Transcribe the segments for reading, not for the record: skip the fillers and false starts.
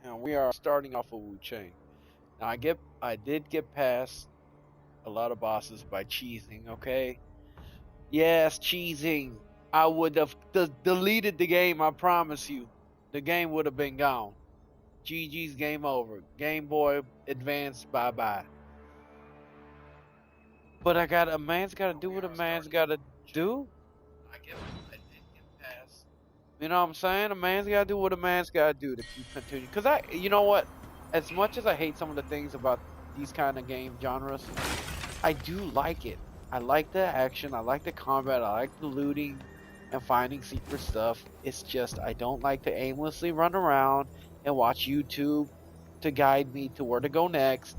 and we are starting off with Wuchang. Now I did get past a lot of bosses by cheesing. Okay, yes, cheesing. I would have deleted the game. I promise you, the game would have been gone. GG's, game over. Game Boy Advance, bye bye. But a man's got to do what a man's got to do. I did get past. You know what I'm saying? A man's got to do what a man's got to do to keep continuing. Cause you know what? As much as I hate some of the things about these kind of game genres, I do like it. I like the action. I like the combat. I like the looting and finding secret stuff. It's just I don't like to aimlessly run around and watch YouTube to guide me to where to go next.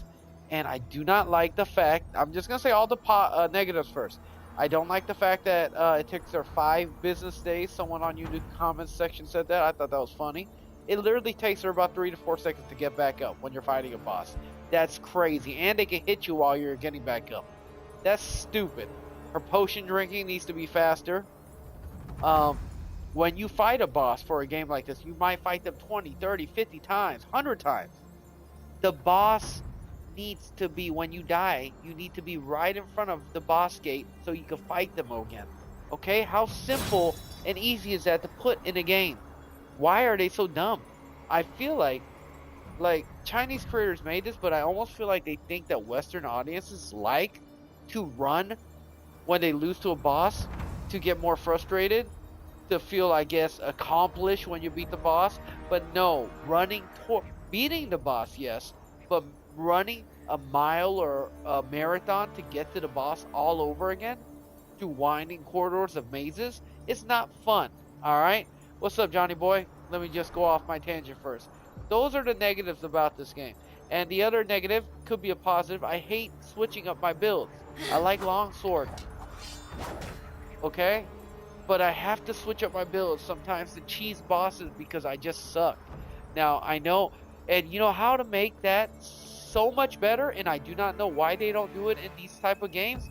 And I do not like the fact, I'm just going to say all the negatives first. I don't like the fact that it takes her 5 business days. Someone on YouTube comments section said that. I thought that was funny. It literally takes her about 3 to 4 seconds to get back up when you're fighting a boss. That's crazy. And they can hit you while you're getting back up. That's stupid. Her potion drinking needs to be faster. When you fight a boss for a game like this, you might fight them 20, 30, 50 times, 100 times. The boss needs to be, when you die, you need to be right in front of the boss gate so you can fight them again. Okay? How simple and easy is that to put in a game? Why are they so dumb? I feel like Chinese creators made this, but I almost feel like they think that Western audiences like to run when they lose to a boss to get more frustrated, to feel, I guess, accomplished when you beat the boss. But no, beating the boss, yes, but running a mile or a marathon to get to the boss all over again through winding corridors of mazes, it's not fun. All right, what's up, Johnny boy? Let me just go off my tangent first. Those are the negatives about this game. And the other negative could be a positive. I hate switching up my builds. I like longsword. Okay? But I have to switch up my builds sometimes to cheese bosses because I just suck. Now, I know, and you know how to make that so much better, and I do not know why they don't do it in these type of games.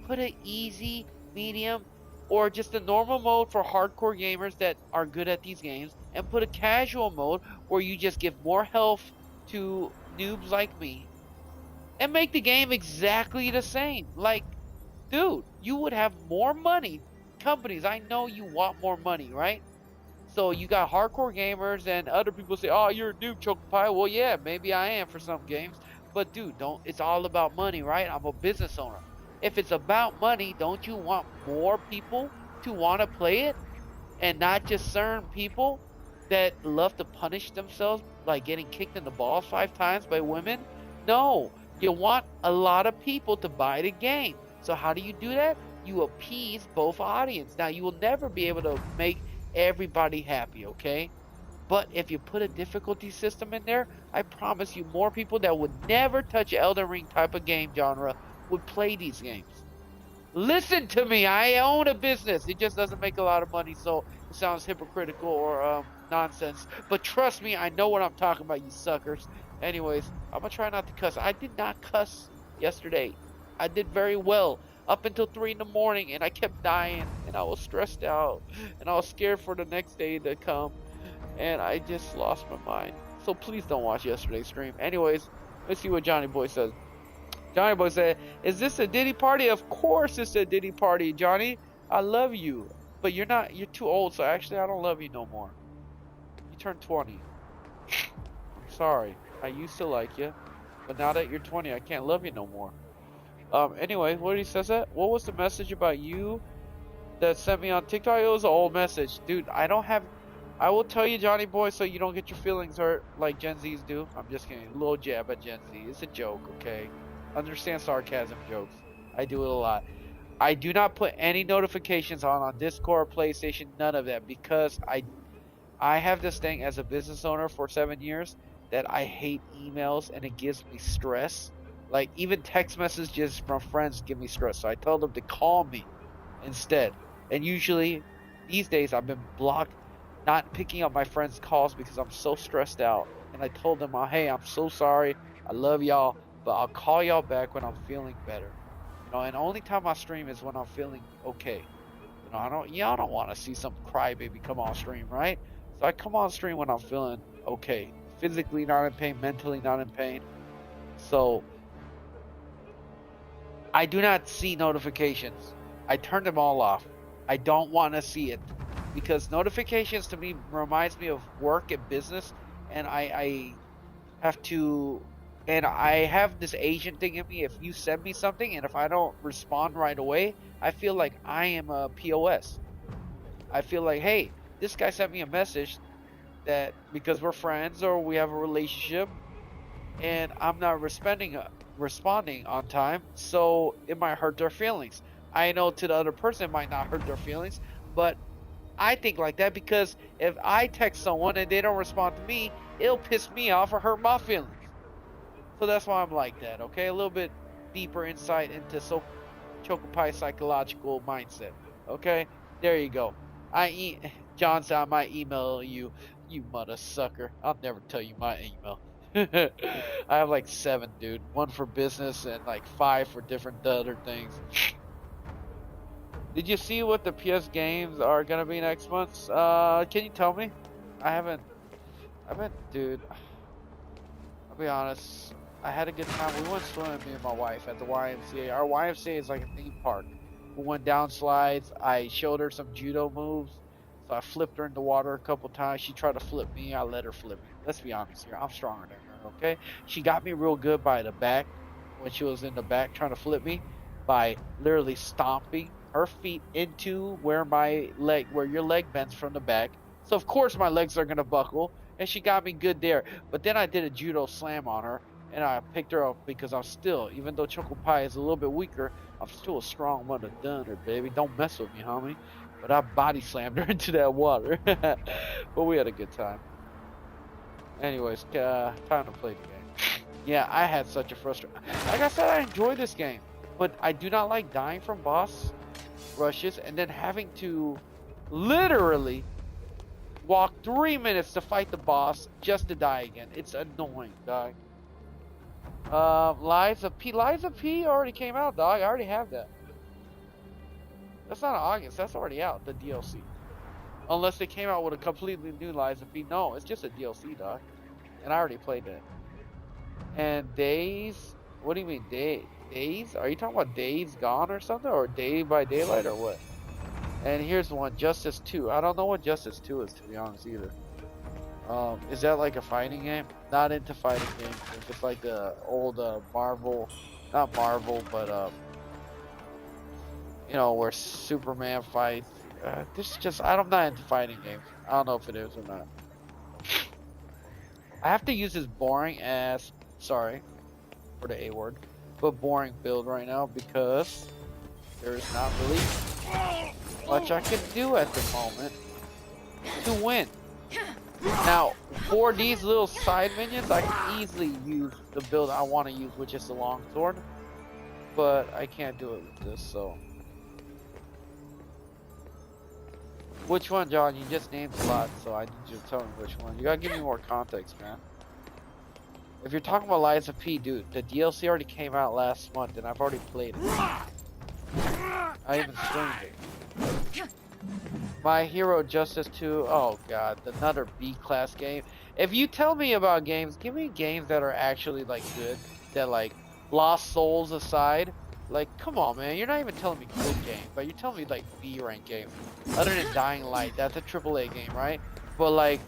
Put an easy, medium, or just a normal mode for hardcore gamers that are good at these games, and put a casual mode where you just give more health to noobs like me, and make the game exactly the same. Like, dude, you would have more money. Companies, I know you want more money, right? So you got hardcore gamers, and other people say, oh, you're a noob, Chocopie. Well, yeah, maybe I am for some games, but dude, it's all about money, right? I'm a business owner. If it's about money, don't you want more people to want to play it, and not just certain people that love to punish themselves like getting kicked in the balls 5 times by women? No, you want a lot of people to buy the game. So how do you do that? You appease both audience. Now, you will never be able to make everybody happy, okay? But if you put a difficulty system in there, I promise you more people that would never touch Elden Ring type of game genre would play these games. Listen to me, I own a business. It just doesn't make a lot of money, so it sounds hypocritical or nonsense. But trust me, I know what I'm talking about, you suckers. Anyways, I'm gonna try not to cuss. I did not cuss yesterday. I did very well up until 3 in the morning, and I kept dying, and I was stressed out, and I was scared for the next day to come, and I just lost my mind. So please don't watch yesterday's stream. Anyways, let's see what Johnny Boy says. Johnny Boy said, is this a Diddy party? Of course it's a Diddy party, Johnny. I love you, but you're too old, so actually I don't love you no more. You turned 20. I'm sorry. I used to like you, but now that you're 20, I can't love you no more. Anyway, what he says that? What was the message about you that sent me on TikTok? It was an old message. Dude, I will tell you, Johnny boy, so you don't get your feelings hurt like Gen Zs do. I'm just kidding. A little jab at Gen Z. It's a joke, okay? Understand sarcasm jokes. I do it a lot. I do not put any notifications on Discord, PlayStation, none of that, because I have this thing as a business owner for 7 years that I hate emails, and it gives me stress. Like, even text messages from friends give me stress. So I tell them to call me instead. And usually, these days, I've been blocked, not picking up my friends' calls because I'm so stressed out. And I told them, hey, I'm so sorry. I love y'all, but I'll call y'all back when I'm feeling better. You know, and the only time I stream is when I'm feeling okay. You know, y'all don't want to see some crybaby come on stream, right? So I come on stream when I'm feeling okay, physically not in pain, mentally not in pain. So I do not see notifications. I turn them all off. I don't want to see it because notifications to me reminds me of work and business, and I have to, and I have this agent thing in me. If you send me something and if I don't respond right away, I feel like I am a POS. I feel like, hey, this guy sent me a message that because we're friends or we have a relationship, and I'm not responding on time, so it might hurt their feelings. I know to the other person it might not hurt their feelings, but I think like that because if I text someone and they don't respond to me, it'll piss me off or hurt my feelings. So that's why I'm like that, okay? A little bit deeper insight into Chocopie psychological mindset, okay? There you go. John said I might email you, you mother sucker. I'll never tell you my email. I have like 7, dude. 1 for business and like 5 for different other things. Did you see what the PS games are gonna be next month? Can you tell me? I haven't, dude. I'll be honest. I had a good time. We went swimming, me and my wife, at the YMCA. Our YMCA is like a theme park. We went down slides. I showed her some judo moves. So I flipped her in the water a couple times. She tried to flip me. I let her flip me. Let's be honest here. I'm stronger than her, okay? She got me real good by the back when she was in the back trying to flip me by literally stomping her feet into where your leg bends from the back. So of course my legs are gonna buckle, and she got me good there. But then I did a judo slam on her, and I picked her up because I'm still, even though Choco Pie is a little bit weaker, I'm still a strong mother dunner, baby. Don't mess with me, homie. But I body slammed her into that water. But we had a good time. Anyways, time to play the game. Yeah, I had such a frustration. Like I said, I enjoy this game, but I do not like dying from boss rushes and then having to literally walk 3 minutes to fight the boss just to die again. It's annoying, dog. Lies of P already came out, dog. I already have that. That's not August. That's already out, the DLC. Unless they came out with a completely new Lies of P. No, it's just a DLC, dog. And I already played that. And Days? What do you mean, Days? Are you talking about Days Gone or something? Or Day by Daylight or what? And here's one, Justice 2. I don't know what Justice 2 is, to be honest, either. Is that like a fighting game? Not into fighting games. If it's like the old Marvel, not Marvel, but you know, where Superman fights. This is just, I'm not into fighting games. I don't know if it is or not. I have to use this boring ass, sorry for the A word, but boring build right now because there's not really much I can do at the moment to win. Now, for these little side minions, I can easily use the build I want to use, which is the longsword, but I can't do it with this, so. Which one, John? You just named a lot, so I need you to tell me which one. You gotta give me more context, man. If you're talking about Lies of P, dude, the DLC already came out last month, and I've already played it. I even streamed it. My Hero Justice 2, oh god, another B-class game. If you tell me about games, give me games that are actually, like, good. That, like, Lost Souls aside. Like, come on, man, you're not even telling me good games, but you're telling me, like, B-rank games. Other than Dying Light, that's a AAA game, right? But, like,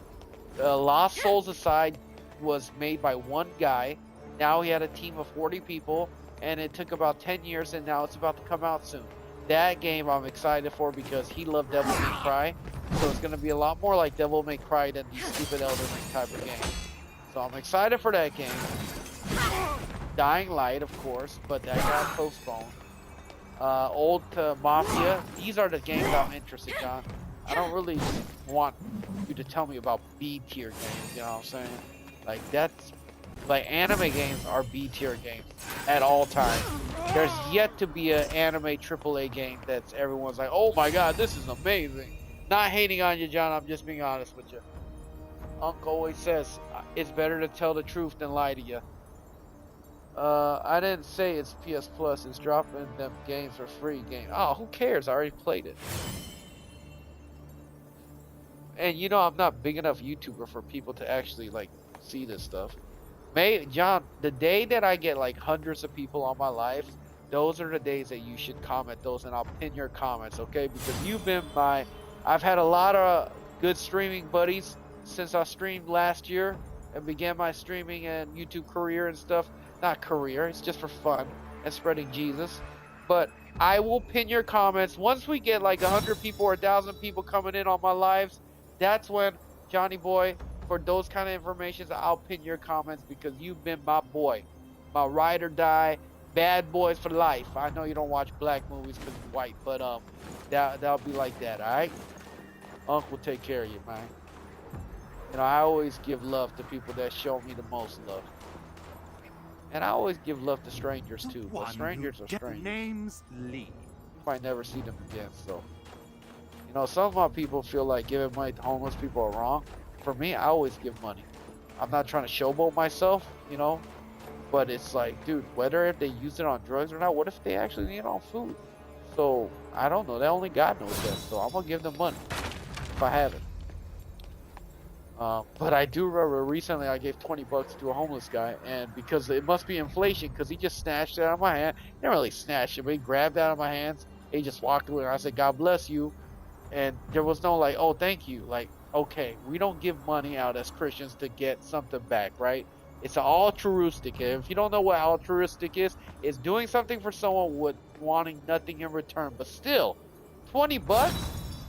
Lost Souls aside was made by one guy. Now he had a team of 40 people, and it took about 10 years, and now it's about to come out soon. That game I'm excited for because he loved Devil May Cry, so it's going to be a lot more like Devil May Cry than these stupid Elden Ring type of games. So I'm excited for that game. Dying Light, of course, but that got postponed. Old Mafia, these are the games I'm interested in, John. I don't really want you to tell me about B-tier games, you know what I'm saying? Like, that's, like, anime games are B-tier games at all times. There's yet to be an anime AAA game that's everyone's like, oh my god, this is amazing. Not hating on you, John, I'm just being honest with you. Uncle always says, it's better to tell the truth than lie to you. I didn't say it's PS Plus, it's dropping them games for free game. Oh, who cares? I already played it. And you know I'm not big enough YouTuber for people to actually, like, see this stuff. John, the day that I get like hundreds of people on my live, those are the days that you should comment those, and I'll pin your comments, okay? Because you've been I've had a lot of good streaming buddies since I streamed last year and began my streaming and YouTube career and stuff. Not career, it's just for fun and spreading Jesus. But I will pin your comments. Once we get like 100 people or 1,000 people coming in on my lives, that's when, Johnny boy, for those kind of informations, I'll pin your comments, because you've been my boy, my ride or die, bad boys for life. I know you don't watch black movies because you're white, but that'll be like that, all right? Unc will take care of you, man. You know, I always give love to people that show me the most love. And I always give love to strangers too, but strangers are strangers. Names leave. You might never see them again, so. You know, some of my people feel like giving money to homeless people are wrong. For me, I always give money. I'm not trying to showboat myself, you know, but it's like, dude, whether if they use it on drugs or not, what if they actually need it on food? So, I don't know. That only God knows that. So, I'm going to give them money if I have it. But I do remember recently I gave 20 bucks to a homeless guy, and because it must be inflation, because he just snatched it out of my hand. He didn't really snatch it, but he grabbed it out of my hands. He just walked away, and I said, God bless you. And there was no like, oh, thank you. Like, okay, we don't give money out as Christians to get something back, right? It's altruistic. If you don't know what altruistic is, it's doing something for someone with wanting nothing in return. But still, 20 bucks?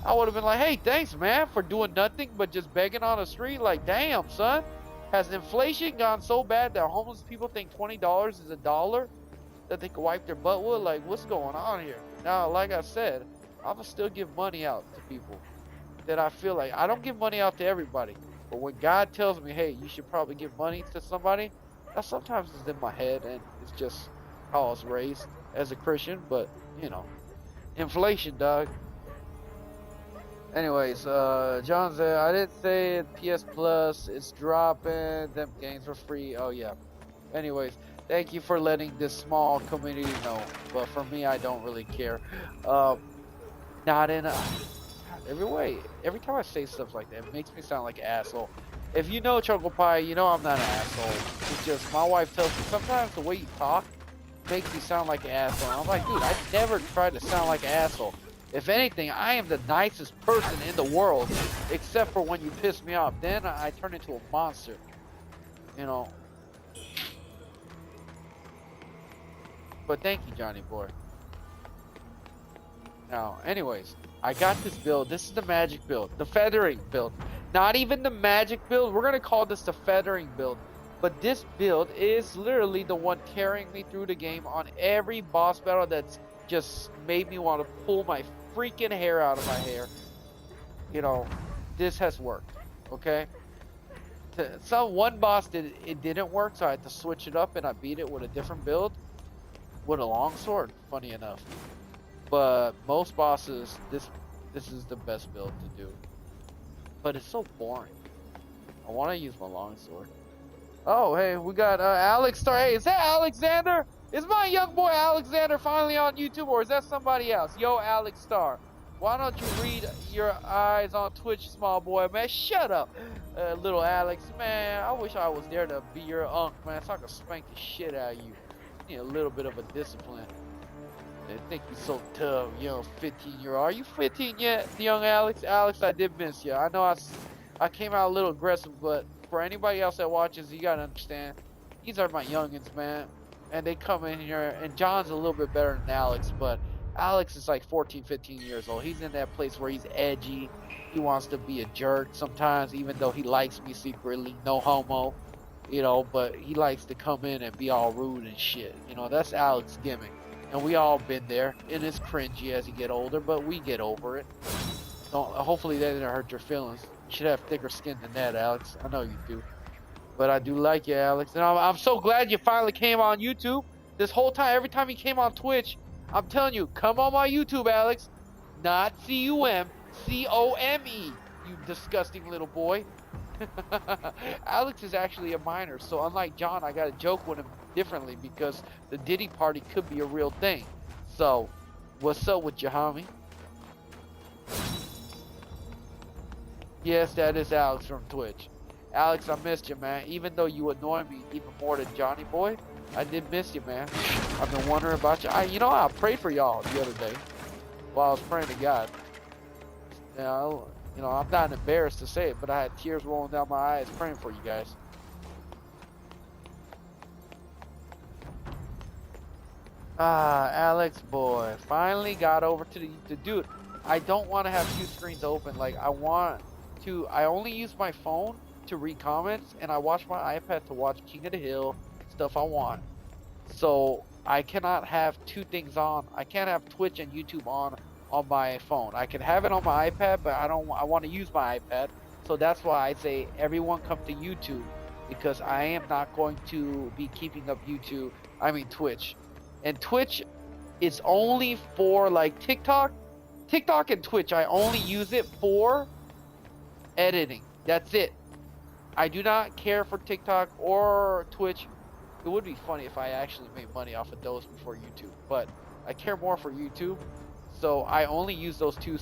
I would have been like, hey, thanks, man, for doing nothing but just begging on the street. Like, damn, son. Has inflation gone so bad that homeless people think $20 is $1 that they can wipe their butt with? Like, what's going on here? Now, like I said, I'm going to still give money out to people that I feel like. I don't give money out to everybody. But when God tells me, hey, you should probably give money to somebody, that sometimes is in my head, and it's just how I was raised as a Christian. But, you know, inflation, dog. Anyways, John said, I didn't say it, PS Plus, it's dropping, them games were free. Oh, yeah. Anyways, thank you for letting this small community know. But for me, I don't really care. Not in a... Every way, every time I say stuff like that, it makes me sound like an asshole. If you know Choco Pie, you know I'm not an asshole. It's just my wife tells me sometimes the way you talk makes me sound like an asshole. And I'm like, dude, I never try to sound like an asshole. If anything, I am the nicest person in the world, except for when you piss me off. Then I turn into a monster. You know. But thank you, Johnny boy. Now, anyways, I got this build. This is the magic build, the feathering build. Not even the magic build. We're gonna call this the feathering build. But this build is literally the one carrying me through the game on every boss battle that's just made me want to pull my freaking hair out of my hair. You know, this has worked. Okay. One boss it didn't work, so I had to switch it up, and I beat it with a different build, with a longsword. Funny enough. But most bosses, this is the best build to do. But it's so boring. I want to use my longsword. Oh, hey, we got Alex Star. Hey, is that Alexander? Is my young boy Alexander finally on YouTube, or is that somebody else? Yo, Alex Star. Why don't you read your eyes on Twitch, small boy, man? Shut up, little Alex. Man, I wish I was there to be your uncle, man, so I could spank the shit out of you. You need a little bit of a discipline. They think you're so tough, young 15-year-old. Are you 15 yet, young Alex? Alex, I did miss you. I know I came out a little aggressive, but for anybody else that watches, you gotta understand, these are my youngins, man. And they come in here, and John's a little bit better than Alex, but Alex is like 14, 15 years old. He's in that place where he's edgy. He wants to be a jerk sometimes, even though he likes me secretly. No homo, you know, but he likes to come in and be all rude and shit. You know, that's Alex's gimmick. And we all been there, and it's cringy as you get older, but we get over it. Hopefully that didn't hurt your feelings. You should have thicker skin than that, Alex. I know you do. But I do like you, Alex. And I'm so glad you finally came on YouTube. This whole time, every time you came on Twitch, I'm telling you, come on my YouTube, Alex. Not C-U-M, C-O-M-E, you disgusting little boy. Alex is actually a minor, so unlike John, I gotta joke with him differently because the Diddy party could be a real thing. So, what's up with you, homie? Yes, that is Alex from Twitch. Alex, I missed you, man. Even though you annoy me even more than Johnny Boy, I did miss you, man. I've been wondering about you. You know, I prayed for y'all the other day while I was praying to God. You know, I'm not embarrassed to say it, but I had tears rolling down my eyes praying for you guys. Alex boy, finally got over to the dude. I don't want to have two screens open. Like, I only use my phone to read comments, and I watch my iPad to watch King of the Hill, stuff I want. So I cannot have two things on. I can't have Twitch and YouTube on my phone. I can have it on my iPad, but I want to use my iPad. So that's why I say everyone come to YouTube, because I am not going to be keeping up Twitch. And Twitch is only for like TikTok and Twitch. I only use it for editing. That's it. I do not care for TikTok or Twitch. It would be funny if I actually made money off of those before YouTube, but I care more for YouTube. So I only use those two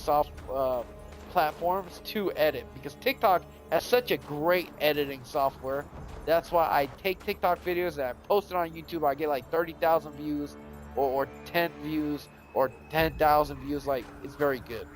platforms to edit, because TikTok has such a great editing software. That's why I take TikTok videos and I post it on YouTube. I get like 30,000 views or 10 views or 10,000 views. Like, it's very good.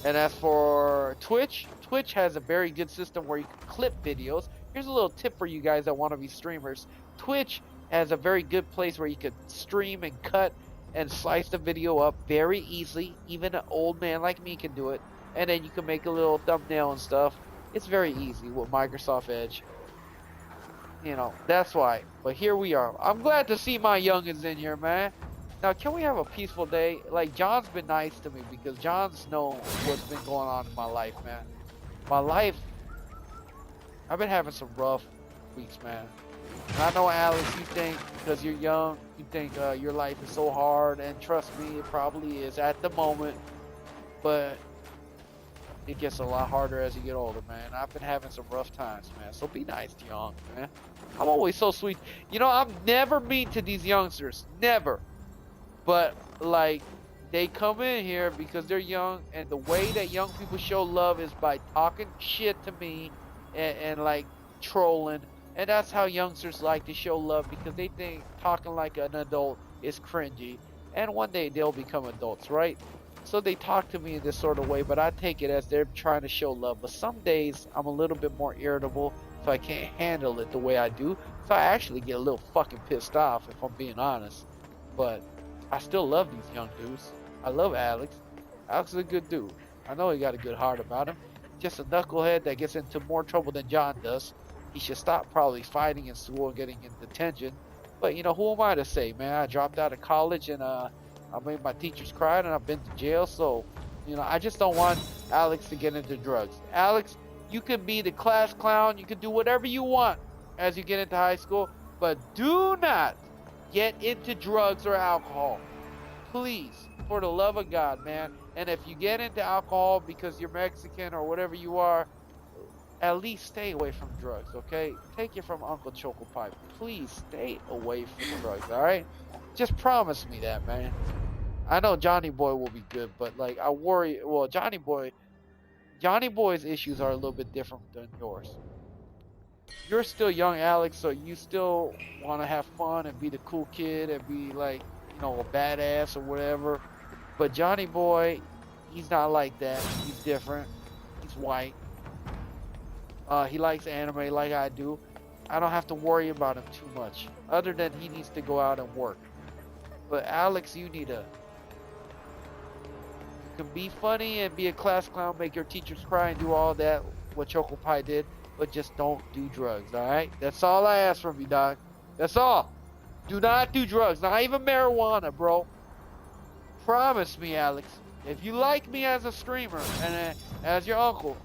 And as for Twitch has a very good system where you can clip videos. Here's a little tip for you guys that want to be streamers. Twitch has a very good place where you can stream and cut and slice the video up very easily. Even an old man like me can do it. And then you can make a little thumbnail and stuff. It's very easy with Microsoft Edge. You know, that's why. But here we are. I'm glad to see my youngins in here, man. Now, can we have a peaceful day? Like, John's been nice to me, because John's know what's been going on in my life, man. My life, I've been having some rough weeks, man. And I know, Alex, you think, because you're young, you think your life is so hard, and trust me, it probably is at the moment. But it gets a lot harder as you get older, man. I've been having some rough times, man. So be nice to young, man. I'm always so sweet. You know, I'm never mean to these youngsters. Never. But, like, they come in here because they're young, and the way that young people show love is by talking shit to me and like, trolling. And that's how youngsters like to show love, because they think talking like an adult is cringy. And one day they'll become adults, right? So they talk to me in this sort of way, but I take it as they're trying to show love. But some days I'm a little bit more irritable, so I can't handle it the way I do. So I actually get a little fucking pissed off, if I'm being honest. But I still love these young dudes. I love Alex. Alex is a good dude. I know he got a good heart about him. Just a knucklehead that gets into more trouble than John does. He should stop probably fighting in school and getting in detention. But, you know, who am I to say, man? I dropped out of college, and I made my teachers cry, and I've been to jail. So, you know, I just don't want Alex to get into drugs. Alex, you can be the class clown. You can do whatever you want as you get into high school. But do not get into drugs or alcohol. Please, for the love of God, man. And if you get into alcohol because you're Mexican or whatever you are, at least stay away from drugs, okay? Take it from Uncle Choco Pie. Please stay away from drugs, alright? Just promise me that, man. I know Johnny Boy will be good, but, like, I worry. Well, Johnny Boy's issues are a little bit different than yours. You're still young, Alex, so you still want to have fun and be the cool kid and be, like, you know, a badass or whatever. But Johnny Boy, he's not like that. He's different. He's white. He likes anime like I do. I don't have to worry about him too much, other than he needs to go out and work. But Alex, you can be funny and be a class clown, make your teachers cry and do all that, what Choco Pie did, but just don't do drugs, alright? That's all I ask from you, dog. That's all. Do not do drugs, not even marijuana, bro. Promise me, Alex, if you like me as a streamer and as your uncle,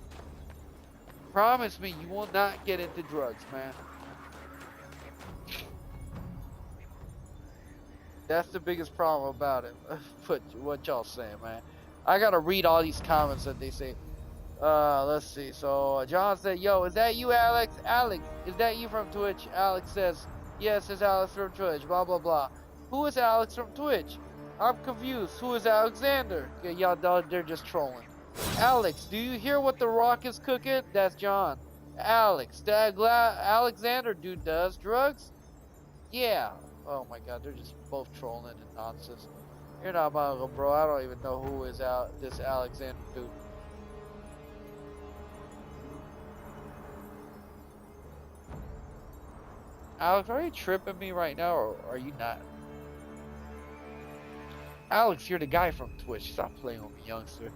promise me you will not get into drugs, man. That's the biggest problem about it. What y'all saying, man? I gotta read all these comments that they say. Let's see. So John said, "Yo, is that you, Alex? Alex, is that you from Twitch?" Alex says, "Yes, it's Alex from Twitch." Blah blah blah. Who is Alex from Twitch? I'm confused. Who is Alexander? Okay, y'all, they're just trolling. Alex, do you hear what The Rock is cooking? That's John. Alex, that Alexander dude does drugs? Yeah. Oh my god, they're just both trolling and nonsense. You're not my uncle, bro. I don't even know who is out this Alexander dude. Alex, are you tripping me right now, or are you not? Alex, you're the guy from Twitch. Stop playing with me, youngster.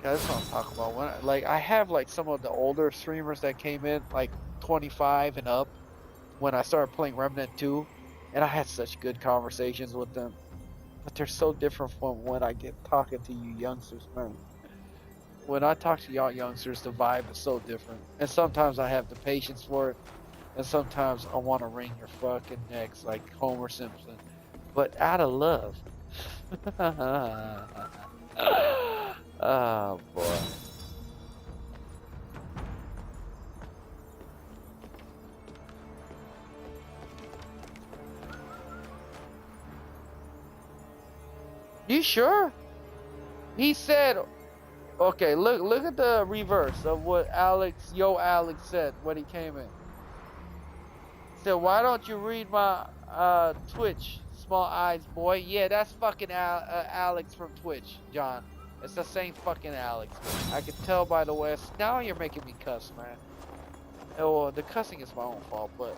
Yeah, that's what I'm talking about. When I have like some of the older streamers that came in, like 25 and up, when I started playing Remnant 2, and I had such good conversations with them. But they're so different from when I get talking to you youngsters, man. When I talk to y'all youngsters, the vibe is so different. And sometimes I have the patience for it, and sometimes I want to wring your fucking necks like Homer Simpson. But out of love. Oh boy. You sure? He said, okay, look at the reverse of what Alex said when he came in. He said, why don't you read my Twitch, small eyes boy? Yeah, that's fucking Alex from Twitch, John. It's the same fucking Alex. I can tell by the way. Now you're making me cuss, man. Oh, the cussing is my own fault, but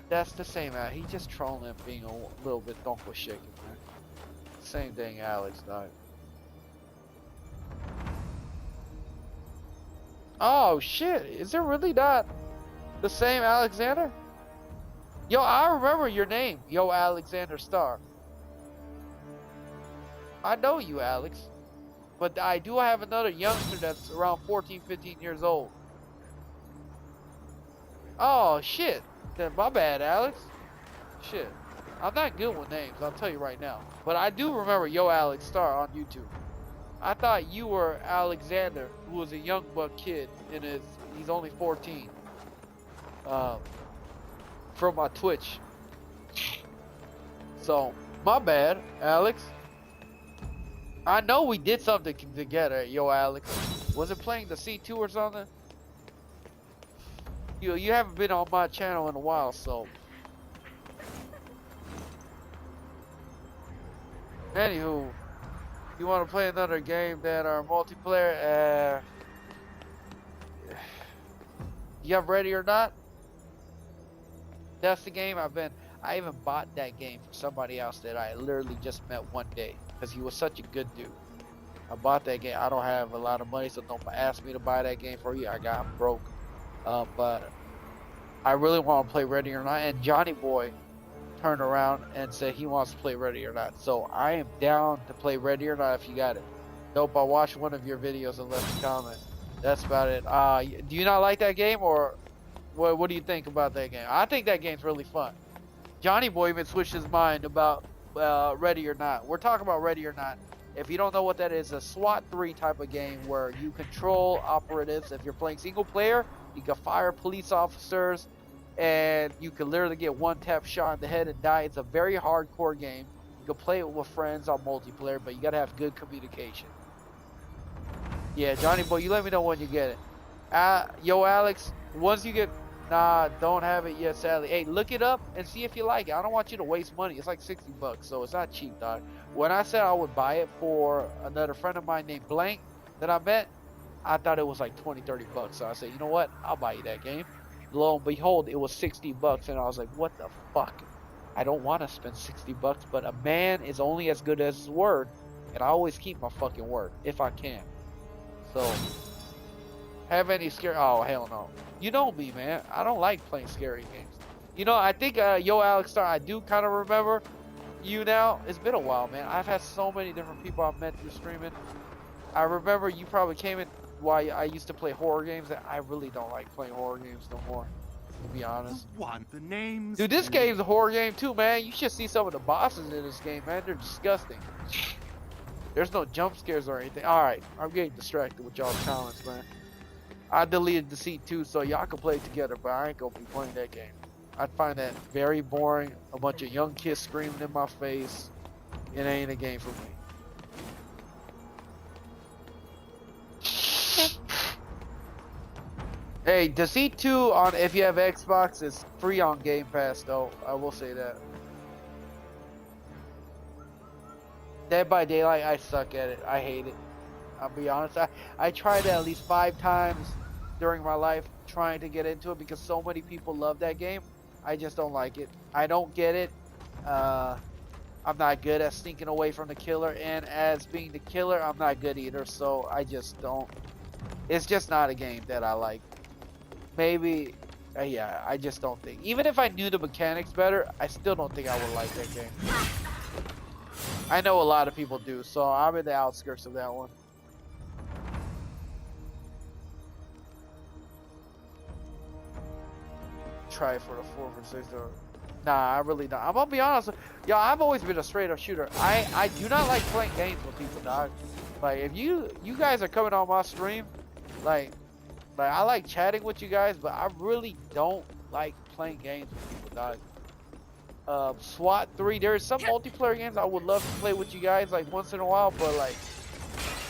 that's the same. He just trolling, being a little bit donko shaking, man. Same thing, Alex died. Oh shit! Is it really not the same Alexander? Yo, I remember your name. Yo, Alexander Star. I know you, Alex. But I do have another youngster that's around 14, 15 years old. Oh, shit. Then my bad, Alex. Shit. I'm not good with names, I'll tell you right now. But I do remember Yo Alex Star on YouTube. I thought you were Alexander, who was a young buck kid, and he's only 14. From my Twitch. So, my bad, Alex. I know we did something together, Yo Alex. Was it playing the C2 or something? You haven't been on my channel in a while, so. Anywho, you want to play another game that are multiplayer? You have Ready or Not? That's the game I even bought that game from somebody else that I literally just met one day. Because he was such a good dude. I bought that game. I don't have a lot of money, so don't ask me to buy that game for you. I got broke. But I really want to play Ready or Not. And Johnny Boy turned around and said he wants to play Ready or Not. So I am down to play Ready or Not if you got it. Nope, I watched one of your videos and left a comment. That's about it. Do you not like that game, or what do you think about that game? I think that game's really fun. Johnny Boy even switched his mind about Ready or Not. We're talking about Ready or Not. If you don't know what that is, a SWAT 3 type of game where you control operatives. If you're playing single player, you can fire police officers, and you can literally get one tap shot in the head and die. It's a very hardcore game. You can play it with friends on multiplayer, but you gotta have good communication. Yeah, Johnny Boy, you let me know when you get it. Yo, Alex, once you get... Nah, don't have it yet, sadly. Hey, look it up and see if you like it. I don't want you to waste money. It's like 60 bucks, so it's not cheap, dog. When I said I would buy it for another friend of mine named Blank that I met, I thought it was like 20, 30 bucks. So I said, you know what? I'll buy you that game. Lo and behold, it was 60 bucks, and I was like, what the fuck? I don't want to spend 60 bucks, but a man is only as good as his word, and I always keep my fucking word, if I can. So, have any scare? Oh, hell no. You know me, man. I don't like playing scary games. You know, I think, Yo Alex Star, I do kind of remember you now. It's been a while, man. I've had so many different people I've met through streaming. I remember you probably came in while I used to play horror games. And I really don't like playing horror games no more, to be honest. Want the names? Dude, this game's a horror game too, man. You should see some of the bosses in this game, man. They're disgusting. There's no jump scares or anything. Alright, I'm getting distracted with y'all's comments, man. I deleted the seat too, so y'all can play together, but I ain't gonna be playing that game. I find that very boring. A bunch of young kids screaming in my face. It ain't a game for me. Hey, Deceit 2 on if you have Xbox is free on Game Pass though. I will say that. Dead by Daylight, I suck at it. I hate it. I'll be honest. I tried it at least 5 times during my life trying to get into it because so many people love that game. I just don't like it. I don't get it. I'm not good at sneaking away from the killer, and as being the killer, I'm not good either. So I just don't. It's just not a game that I like. Maybe, yeah, I just don't think. Even if I knew the mechanics better, I still don't think I would like that game. I know a lot of people do, so I'm in the outskirts of that one. Try for the 4 for 6 or... Nah, I really don't. I'm gonna be honest. Yo, I've always been a straight up shooter. I do not like playing games with people, dog. Like, if you guys are coming on my stream, like I like chatting with you guys, but I really don't like playing games with people, dog. SWAT 3, there's some multiplayer games I would love to play with you guys, like, once in a while, but, like,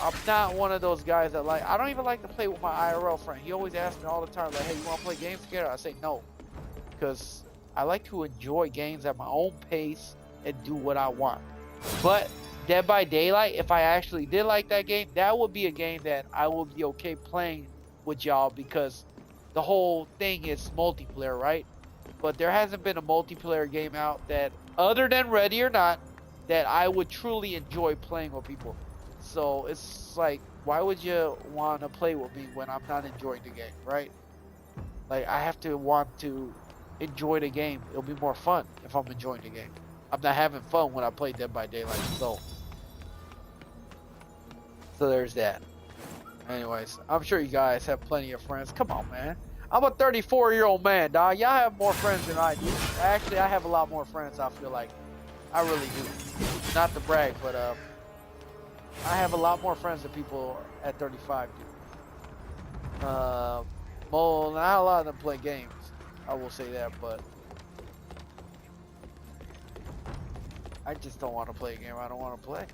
I'm not one of those guys that, like, I don't even like to play with my IRL friend. He always asks me all the time, like, hey, you want to play games together? I say no, because I like to enjoy games at my own pace and do what I want. But Dead by Daylight, if I actually did like that game, that would be a game that I would be okay playing with y'all, because the whole thing is multiplayer, right? But there hasn't been a multiplayer game out that, other than Ready or Not, that I would truly enjoy playing with people. So it's like, why would you want to play with me when I'm not enjoying the game, right? Like, I have to want to enjoy the game. It'll be more fun if I'm enjoying the game. I'm not having fun when I play Dead by Daylight, so there's that. Anyways, I'm sure you guys have plenty of friends. Come on, man. I'm a 34-year-old man, dog. Y'all have more friends than I do. Actually, I have a lot more friends, I feel like. I really do. Not to brag, but I have a lot more friends than people at 35 do. Well, not a lot of them play games. I will say that, but I just don't want to play a game I don't want to play.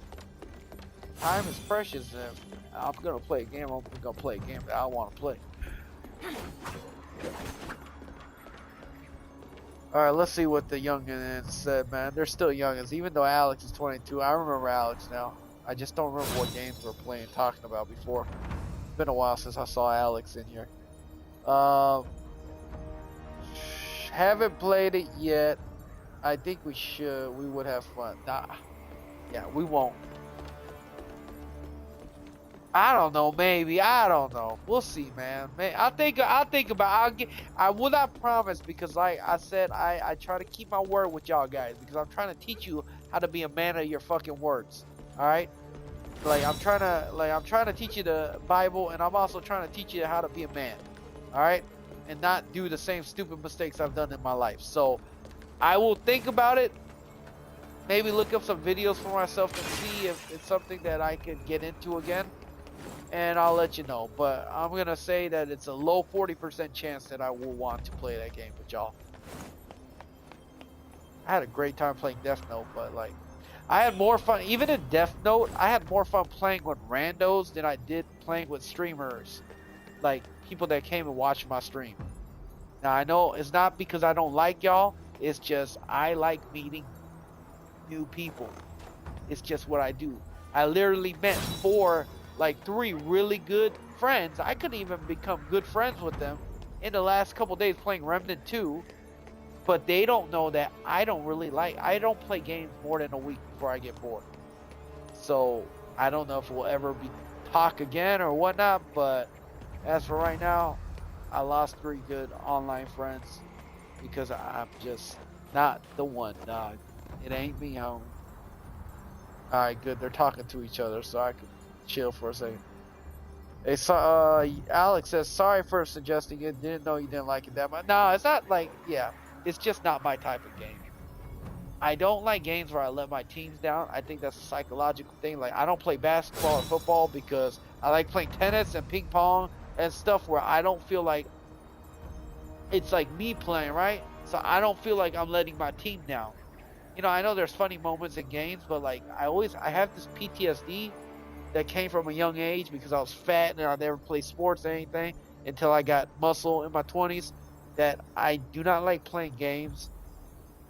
Time is precious, and I'm gonna play a game. I'm gonna play a game that I want to play. Alright, let's see what the youngins said, man. They're still youngins, even though Alex is 22. I remember Alex now. I just don't remember what games we're playing, talking about before. It's been a while since I saw Alex in here. Haven't played it yet. I think we should. We would have fun. Nah. Yeah, we won't. I don't know, maybe. I don't know. We'll see, man. I'll think about it. I will not promise, because like I said, I try to keep my word with y'all guys, because I'm trying to teach you how to be a man of your fucking words. Alright? Like I'm trying to teach you the Bible, and I'm also trying to teach you how to be a man. Alright? And not do the same stupid mistakes I've done in my life. So I will think about it. Maybe look up some videos for myself to see if it's something that I could get into again. And I'll let you know, but I'm gonna say that it's a low 40% chance that I will want to play that game with y'all. I had a great time playing Death Note, but like, I had more fun, even in Death Note, I had more fun playing with randos than I did playing with streamers. Like, people that came and watched my stream. Now, I know it's not because I don't like y'all, it's just I like meeting new people. It's just what I do. I literally met 3 really good friends. I couldn't even become good friends with them in the last couple days playing Remnant 2, but they don't know that I don't play games more than a week before I get bored. So I don't know if we'll ever talk again or whatnot, but as for right now, I lost 3 good online friends because I'm just not the one, dog. It ain't me, home. Alright, good. They're talking to each other, so I can chill for a second. Hey, so, Alex says, sorry for suggesting it. Didn't know you didn't like it that much. No, it's not like, yeah, it's just not my type of game. I don't like games where I let my teams down. I think that's a psychological thing. Like, I don't play basketball or football because I like playing tennis and ping pong and stuff where I don't feel like it's like me playing, right? So I don't feel like I'm letting my team down. You know, I know there's funny moments in games, but like I have this PTSD that came from a young age because I was fat and I never played sports or anything. until I got muscle in my 20s that I do not like playing games,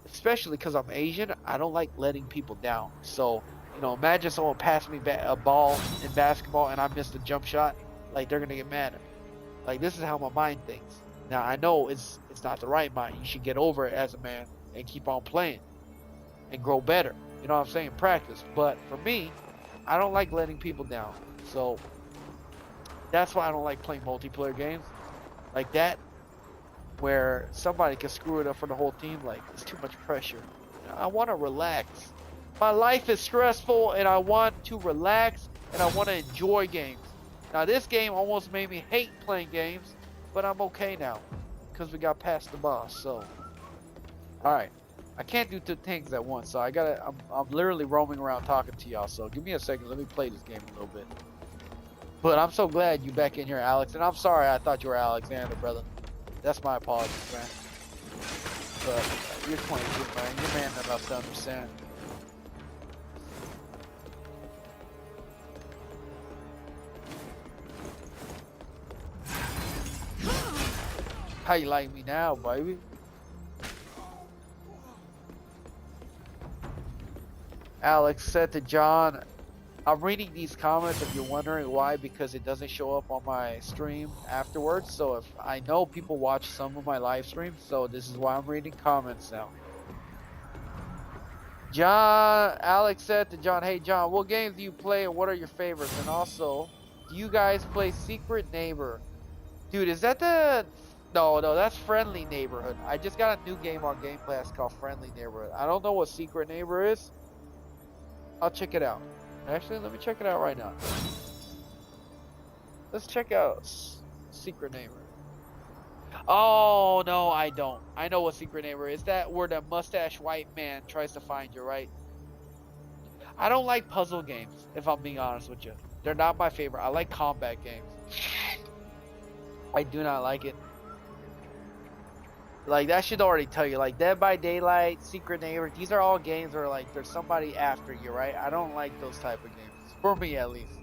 especially because I'm Asian. I don't like letting people down. So, you know, imagine someone passed me a ball in basketball and I missed a jump shot. Like, they're going to get mad at me. Like, this is how my mind thinks. Now, I know it's not the right mind. You should get over it as a man and keep on playing and grow better. You know what I'm saying? Practice. But for me, I don't like letting people down. So that's why I don't like playing multiplayer games like that, where somebody can screw it up for the whole team. Like, it's too much pressure. I want to relax. My life is stressful and I want to relax and I want to enjoy games. Now, this game almost made me hate playing games, but I'm okay now because we got past the boss. So, all right. I can't do two things at once, so I'm literally roaming around talking to y'all. So give me a second. Let me play this game a little bit. But I'm so glad you back in here, Alex. And I'm sorry I thought you were Alexander, brother. That's my apologies, man. But you're 22, man. You're man enough to understand. How you like me now, baby? Alex said to John, I'm reading these comments if you're wondering why, because it doesn't show up on my stream afterwards. So if I know people watch some of my live streams, so this is why I'm reading comments now. Alex said to John, hey John, what games do you play and what are your favorites? And also, do you guys play Secret Neighbor? Dude, is that the... No, that's Friendly Neighborhood. I just got a new game on Game Pass called Friendly Neighborhood. I don't know what Secret Neighbor is. I'll check it out. Actually, let me check it out right now. Let's check out Secret Neighbor. Oh, no, I don't. I know what Secret Neighbor is. That where the mustache white man tries to find you, right? I don't like puzzle games, if I'm being honest with you. They're not my favorite. I like combat games. I do not like it. Like, that should already tell you. Like, Dead by Daylight, Secret Neighbor, these are all games where, like, there's somebody after you, right? I don't like those type of games. For me, at least.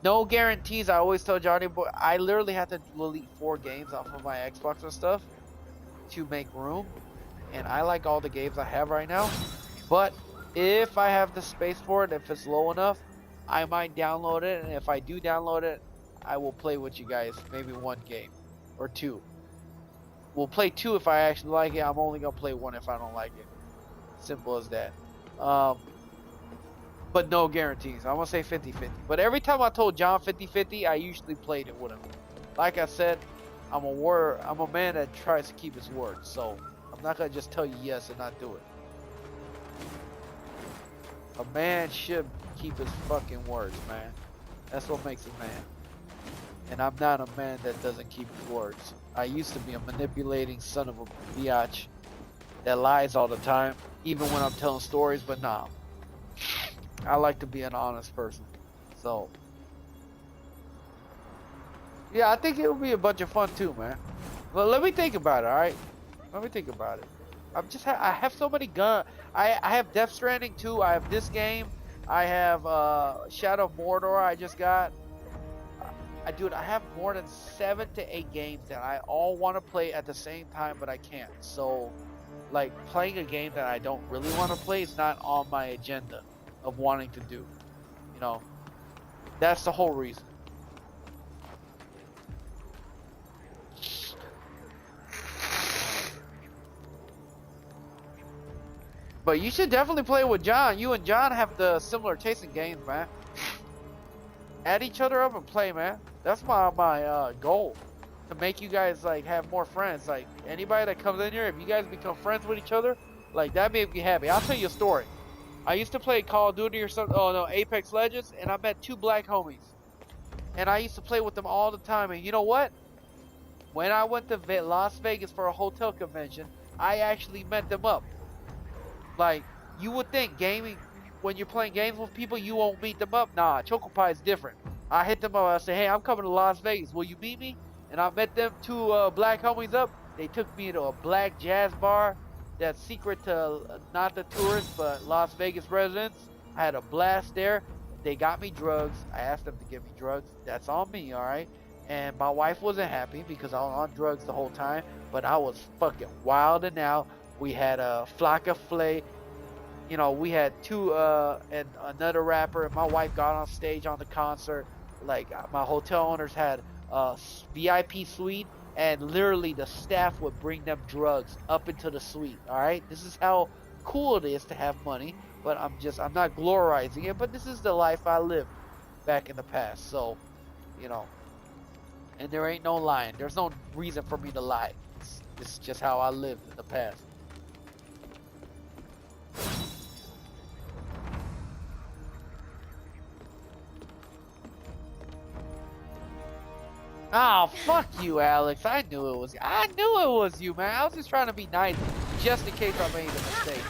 No guarantees. I always tell Johnny Boy, I literally have to delete 4 games off of my Xbox and stuff to make room. And I like all the games I have right now. But if I have the space for it, if it's low enough, I might download it, and if I do download it, I will play with you guys, maybe 1 game or 2. We'll play 2 if I actually like it. I'm only gonna play 1 if I don't like it. Simple as that. But no guarantees. I'm gonna say 50-50. But every time I told John 50-50, I usually played it with him. Like I said, I'm a man that tries to keep his word. So I'm not gonna just tell you yes and not do it. A man should keep his fucking words, man. That's what makes a man. And I'm not a man that doesn't keep his words. I used to be a manipulating son of a biatch that lies all the time, even when I'm telling stories, but nah. I like to be an honest person. So, yeah, I think it would be a bunch of fun too, man. Well, let me think about it, alright? Let me think about it. I have so many guns. I have Death Stranding 2. I have this game. I have Shadow of Mordor I just got. I have more than 7 to 8 games that I all want to play at the same time, but I can't. So, like, playing a game that I don't really want to play is not on my agenda of wanting to do. You know, that's the whole reason. But you should definitely play with John. You and John have the similar taste in games, man. Add each other up and play, man. That's my goal. To make you guys, like, have more friends. Like, anybody that comes in here, if you guys become friends with each other, like, that made me happy. I'll tell you a story. I used to play Call of Duty or something. Oh, no, Apex Legends. And I met 2 black homies. And I used to play with them all the time. And you know what? When I went to Las Vegas for a hotel convention, I actually met them up. Like, you would think gaming, when you're playing games with people, you won't meet them up. Nah, Choco Pie is different. I hit them up. I say, hey, I'm coming to Las Vegas. Will you meet me? And I met them 2 black homies up. They took me to a black jazz bar that's secret to not the tourists, but Las Vegas residents. I had a blast there. they got me drugs. I asked them to give me drugs. That's on me, all right? And my wife wasn't happy because I was on drugs the whole time, but I was fucking wilding out. We had a Flocka Flay. You know, we had two and another rapper, and my wife got on stage on the concert. Like, my hotel owners had a VIP suite, and literally the staff would bring them drugs up into the suite. All right, this is how cool it is to have money. But I'm not glorizing it, but this is the life I lived back in the past. So, you know, and there ain't no lying. There's no reason for me to lie. This is just how I lived in the past. Oh, fuck you, Alex. I knew it was you, man. I was just trying to be nice, just in case I made a mistake.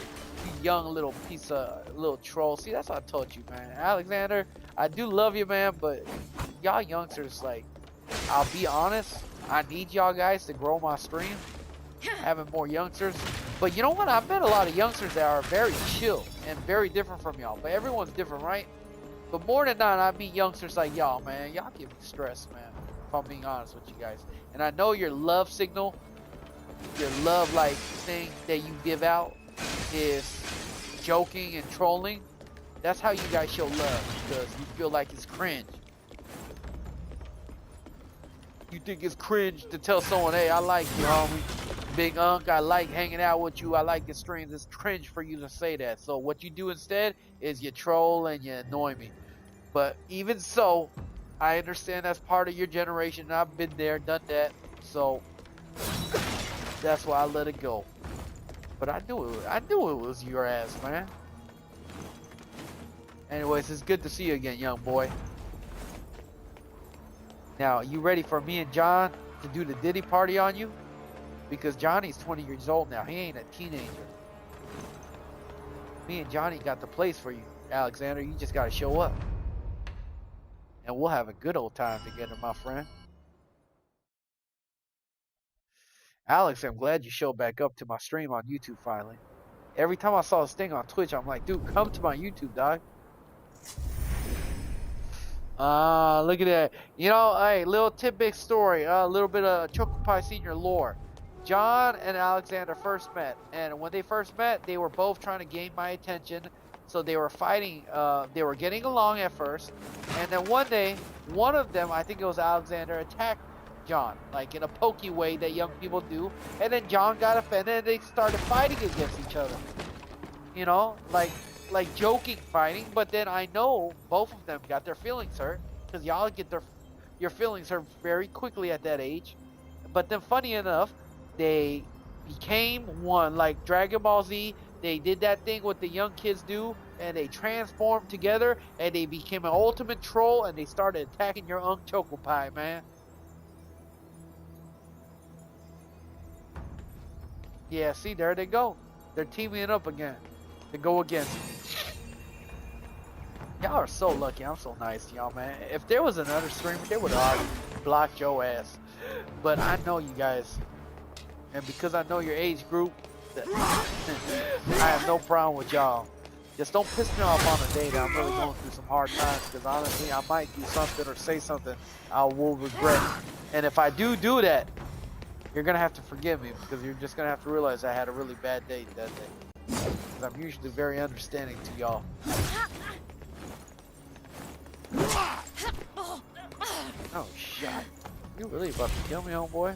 You young little piece of little troll. See, that's what I told you, man. Alexander, I do love you, man, but y'all youngsters, like, I'll be honest, I need y'all guys to grow my stream, having more youngsters. But you know what? I've met a lot of youngsters that are very chill and very different from y'all. But everyone's different, right? But more than not, I meet youngsters like y'all, man. Y'all give me stress, man. If I'm being honest with you guys. And I know your love signal, your love like thing that you give out is joking and trolling. That's how you guys show love, because you feel like it's cringe. You think it's cringe to tell someone, hey, I like you, homie. Big Unk, I like hanging out with you. I like the streams. It's cringe for you to say that. So what you do instead is you troll and you annoy me. But even so, I understand that's part of your generation. I've been there, done that. So that's why I let it go. But I knew it was your ass, man. Anyways, it's good to see you again, young boy. Now, you ready for me and John to do the Diddy party on you? Because Johnny's 20 years old now. He ain't a teenager. Me and Johnny got the place for you, Alexander. You just gotta show up. And we'll have a good old time together, my friend. Alex, I'm glad you showed back up to my stream on YouTube finally. Every time I saw this thing on Twitch, I'm like, dude, come to my YouTube, dog. Look at that. You know, hey, little tidbit story. A little bit of Chocopie Senior lore. John and Alexander first met, and when they first met, they were both trying to gain my attention. So they were fighting. They were getting along at first, and then one day, one of them, I think it was Alexander, attacked John, like in a pokey way that young people do. And then John got offended, and they started fighting against each other. You know, like joking fighting. But then I know both of them got their feelings hurt, because y'all get your feelings hurt very quickly at that age. But then, funny enough, they became one, like Dragon Ball Z. They did that thing what the young kids do, and they transformed together, and they became an ultimate troll, and they started attacking your Unk Chocopie, man. Yeah, see, there they go. They're teaming up again to go against me. Y'all are so lucky. I'm so nice to y'all, man. If there was another streamer, they would have already blocked your ass. But I know you guys. And because I know your age group, I have no problem with y'all. Just don't piss me off on a day that I'm really going through some hard times, because honestly, I might do something or say something I will regret. And if I do that, you're going to have to forgive me, because you're just going to have to realize I had a really bad day that day. Because I'm usually very understanding to y'all. Oh, shit. You really about to kill me, homeboy?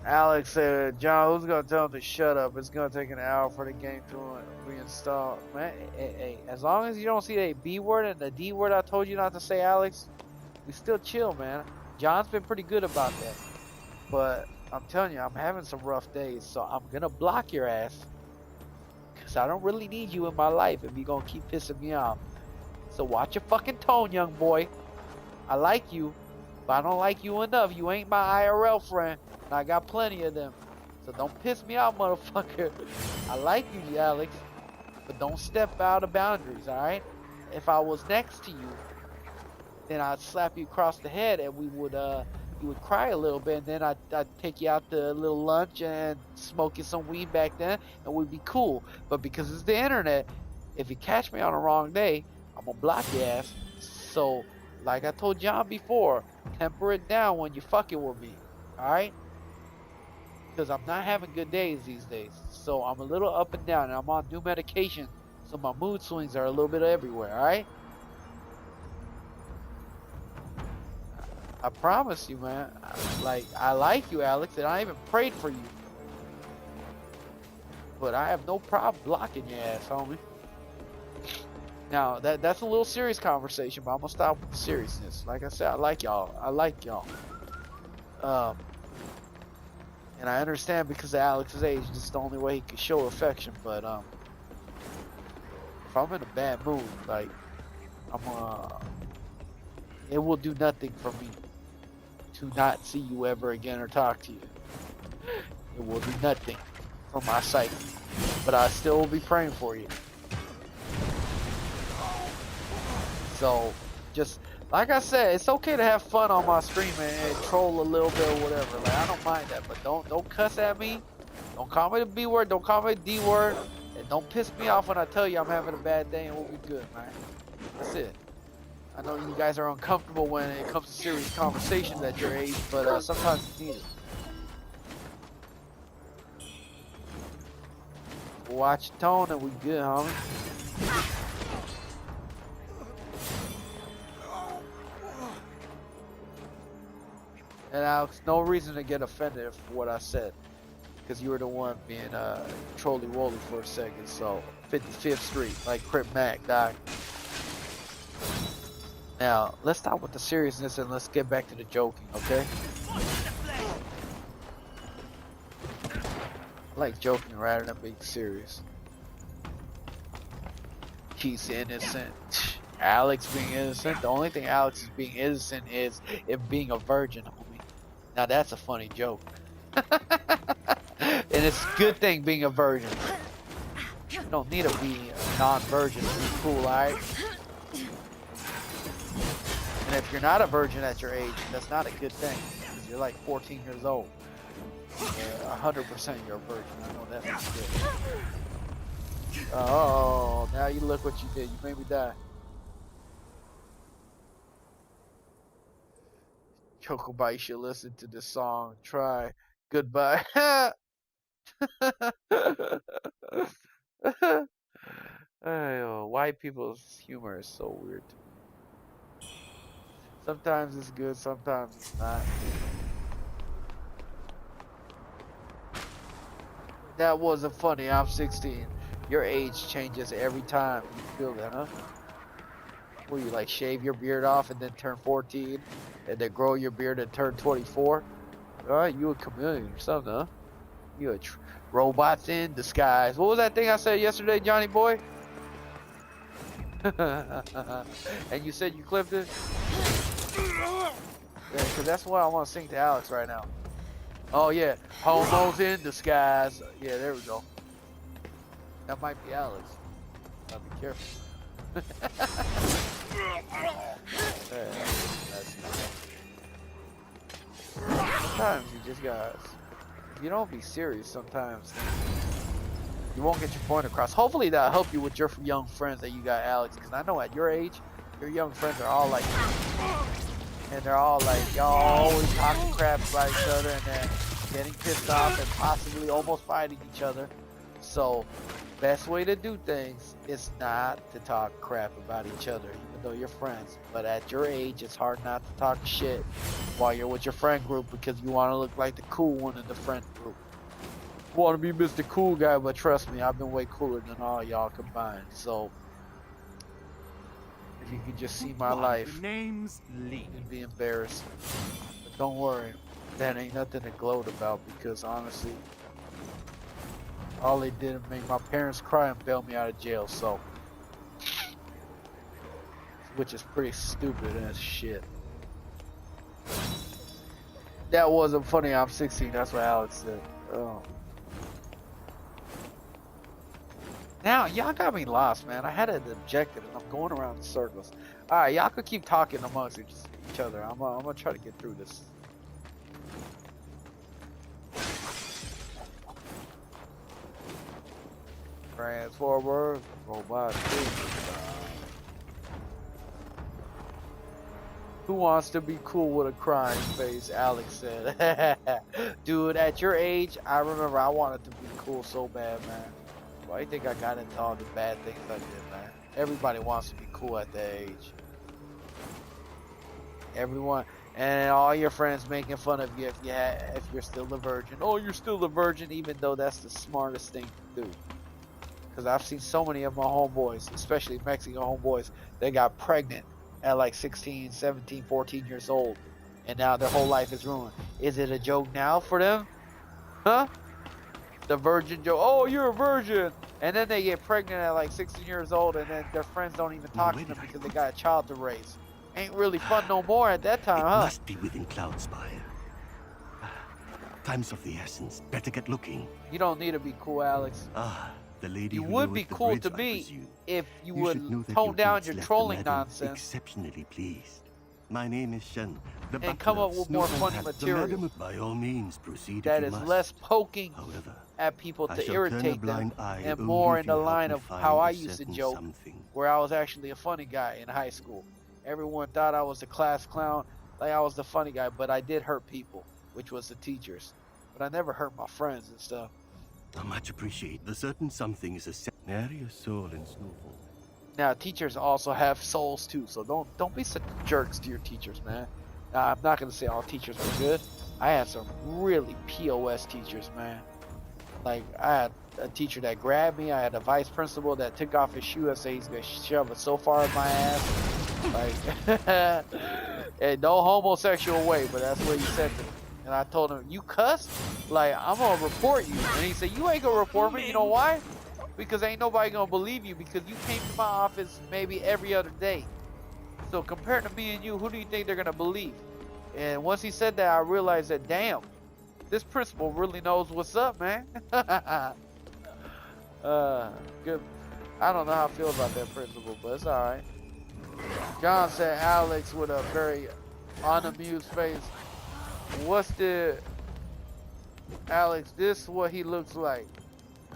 Alex said, John, who's gonna tell him to shut up? It's gonna take an hour for the game to reinstall. Man, hey, as long as you don't see a B word and the D word I told you not to say, Alex, we still chill, man. John's been pretty good about that. But I'm telling you, I'm having some rough days, so I'm gonna block your ass. Because I don't really need you in my life if you're gonna keep pissing me off. So watch your fucking tone, young boy. I like you, but I don't like you enough. You ain't my IRL friend, and I got plenty of them. So don't piss me off, motherfucker. I like you, Alex, but don't step out of boundaries, alright? If I was next to you, then I'd slap you across the head, and we would you would cry a little bit, and then I'd take you out to a little lunch and smoke you some weed back then, and we'd be cool. But because it's the internet, if you catch me on the wrong day, I'm gonna block your ass. So, like I told John before, temper it down when you fucking with me, all right? Because I'm not having good days these days. So I'm a little up and down, and I'm on new medication, so my mood swings are a little bit everywhere, all right? I promise you, man. I like you, Alex, and I even prayed for you. But I have no problem blocking your ass, homie. Now, that's a little serious conversation, but I'm gonna stop with the seriousness. Like I said, I like y'all. I like y'all. And I understand because of Alex's age, this is the only way he can show affection. But if I'm in a bad mood, like it will do nothing for me to not see you ever again or talk to you. It will do nothing for my psyche, but I still will be praying for you. So, just like I said, it's okay to have fun on my stream and troll a little bit or whatever. Like, I don't mind that, but don't cuss at me. Don't call me the B word. Don't call me the D word. And don't piss me off when I tell you I'm having a bad day, and we'll be good, man. That's it. I know you guys are uncomfortable when it comes to serious conversations at your age, but sometimes you need it. Watch your tone and we good, homie. And Alex, no reason to get offended for what I said, because you were the one being trolly-woly for a second. So 55th Street, like Crip Mac, doc. Now, let's stop with the seriousness and let's get back to the joking, okay? I like joking rather than being serious. He's innocent. Alex being innocent? The only thing Alex is being innocent is it being a virgin, homie. Now that's a funny joke. And it's a good thing being a virgin. You don't need to be a non-virgin to be cool, alright? And if you're not a virgin at your age, that's not a good thing. Because you're like 14 years old. 100% you're a virgin. I know that's not good. Oh, now you look what you did. You made me die. Chocobi should listen to this song. Try. Goodbye. White people's humor is so weird. Sometimes it's good, sometimes it's not. That wasn't funny. I'm 16. Your age changes every time you feel that, huh? Will you like shave your beard off and then turn 14, and then grow your beard and turn 24? Alright, you a chameleon or something, huh? You a robot in disguise. What was that thing I said yesterday, Johnny boy? And you said you clipped it? Yeah, because that's what I want to sing to Alex right now. Oh yeah, homos in disguise. Yeah, there we go. That might be Alex. I'll be careful. Sometimes you just guys, if you don't be serious sometimes, you won't get your point across. Hopefully that'll help you with your young friends that you got, Alex, because I know at your age, your young friends are all like, and they're all like, y'all always talking crap about each other and then getting pissed off and possibly almost fighting each other. So, best way to do things is not to talk crap about each other, even though you're friends. But at your age, it's hard not to talk shit while you're with your friend group because you want to look like the cool one in the friend group. You want to be Mr. Cool Guy, but trust me, I've been way cooler than all y'all combined. So, if you could just see my life, you'd be embarrassed. But don't worry, that ain't nothing to gloat about because honestly, all they did was make my parents cry and bail me out of jail, so. Which is pretty stupid as shit. That wasn't funny, I'm 16, that's what Alex said. Oh. Now, y'all got me lost, man. I had an objective, and I'm going around in circles. All right, y'all could keep talking amongst each other. I'm gonna try to get through this. Transformers, robots. Who wants to be cool with a crying face? Alex said. Dude, at your age, I remember I wanted to be cool so bad, man. Why do you think I got into all the bad things I did, man? Everybody wants to be cool at that age. Everyone, and all your friends making fun of you if you're still a virgin. Oh, you're still a virgin, even though that's the smartest thing to do. Because I've seen so many of my homeboys, especially Mexican homeboys, that got pregnant at like 16, 17, 14 years old. And now their whole life is ruined. Is it a joke now for them? Huh? The virgin joke. Oh, you're a virgin. And then they get pregnant at like 16 years old, and then their friends don't even talk to them because they got a child to raise. Ain't really fun no more at that time, huh? Must be within Cloudspire. Time's of the essence. Better get looking. You don't need to be cool, Alex. The lady you who would be cool bridge, to me if you should would know that tone your down deeds your left trolling the madam nonsense exceptionally pleased. My name is Shen, the and come up butler, with more Snow funny and Hat. The material madam would by all means proceed that if is you must. less poking However, at people I to shall turn a irritate them blind eye and only more if in the you help line me of find how a I used to certain joke, something. where I was actually a funny guy in high school. Everyone thought I was the class clown, like I was the funny guy, but I did hurt people, which was the teachers. But I never hurt my friends and stuff. I much appreciate the certain something is a nary a soul in Snowfall. Now, teachers also have souls too, so don't be such jerks to your teachers, man. Now, I'm not gonna say all teachers are good. I had some really POS teachers, man. Like, I had a teacher that grabbed me. I had a vice principal that took off his shoe and said he's gonna shove it so far in my ass. Like, in no homosexual way, but that's what he said to me. And I told him, you cuss? Like, I'm gonna report you. And he said, you ain't gonna report me. You know why? Because ain't nobody gonna believe you, because you came to my office maybe every other day. So compared to me and you, who do you think they're gonna believe? And once he said that, I realized that, damn, this principal really knows what's up, man. Good. I don't know how I feel about that principal, but it's alright. John said Alex with a very unamused face. What's the... Alex, this is what he looks like.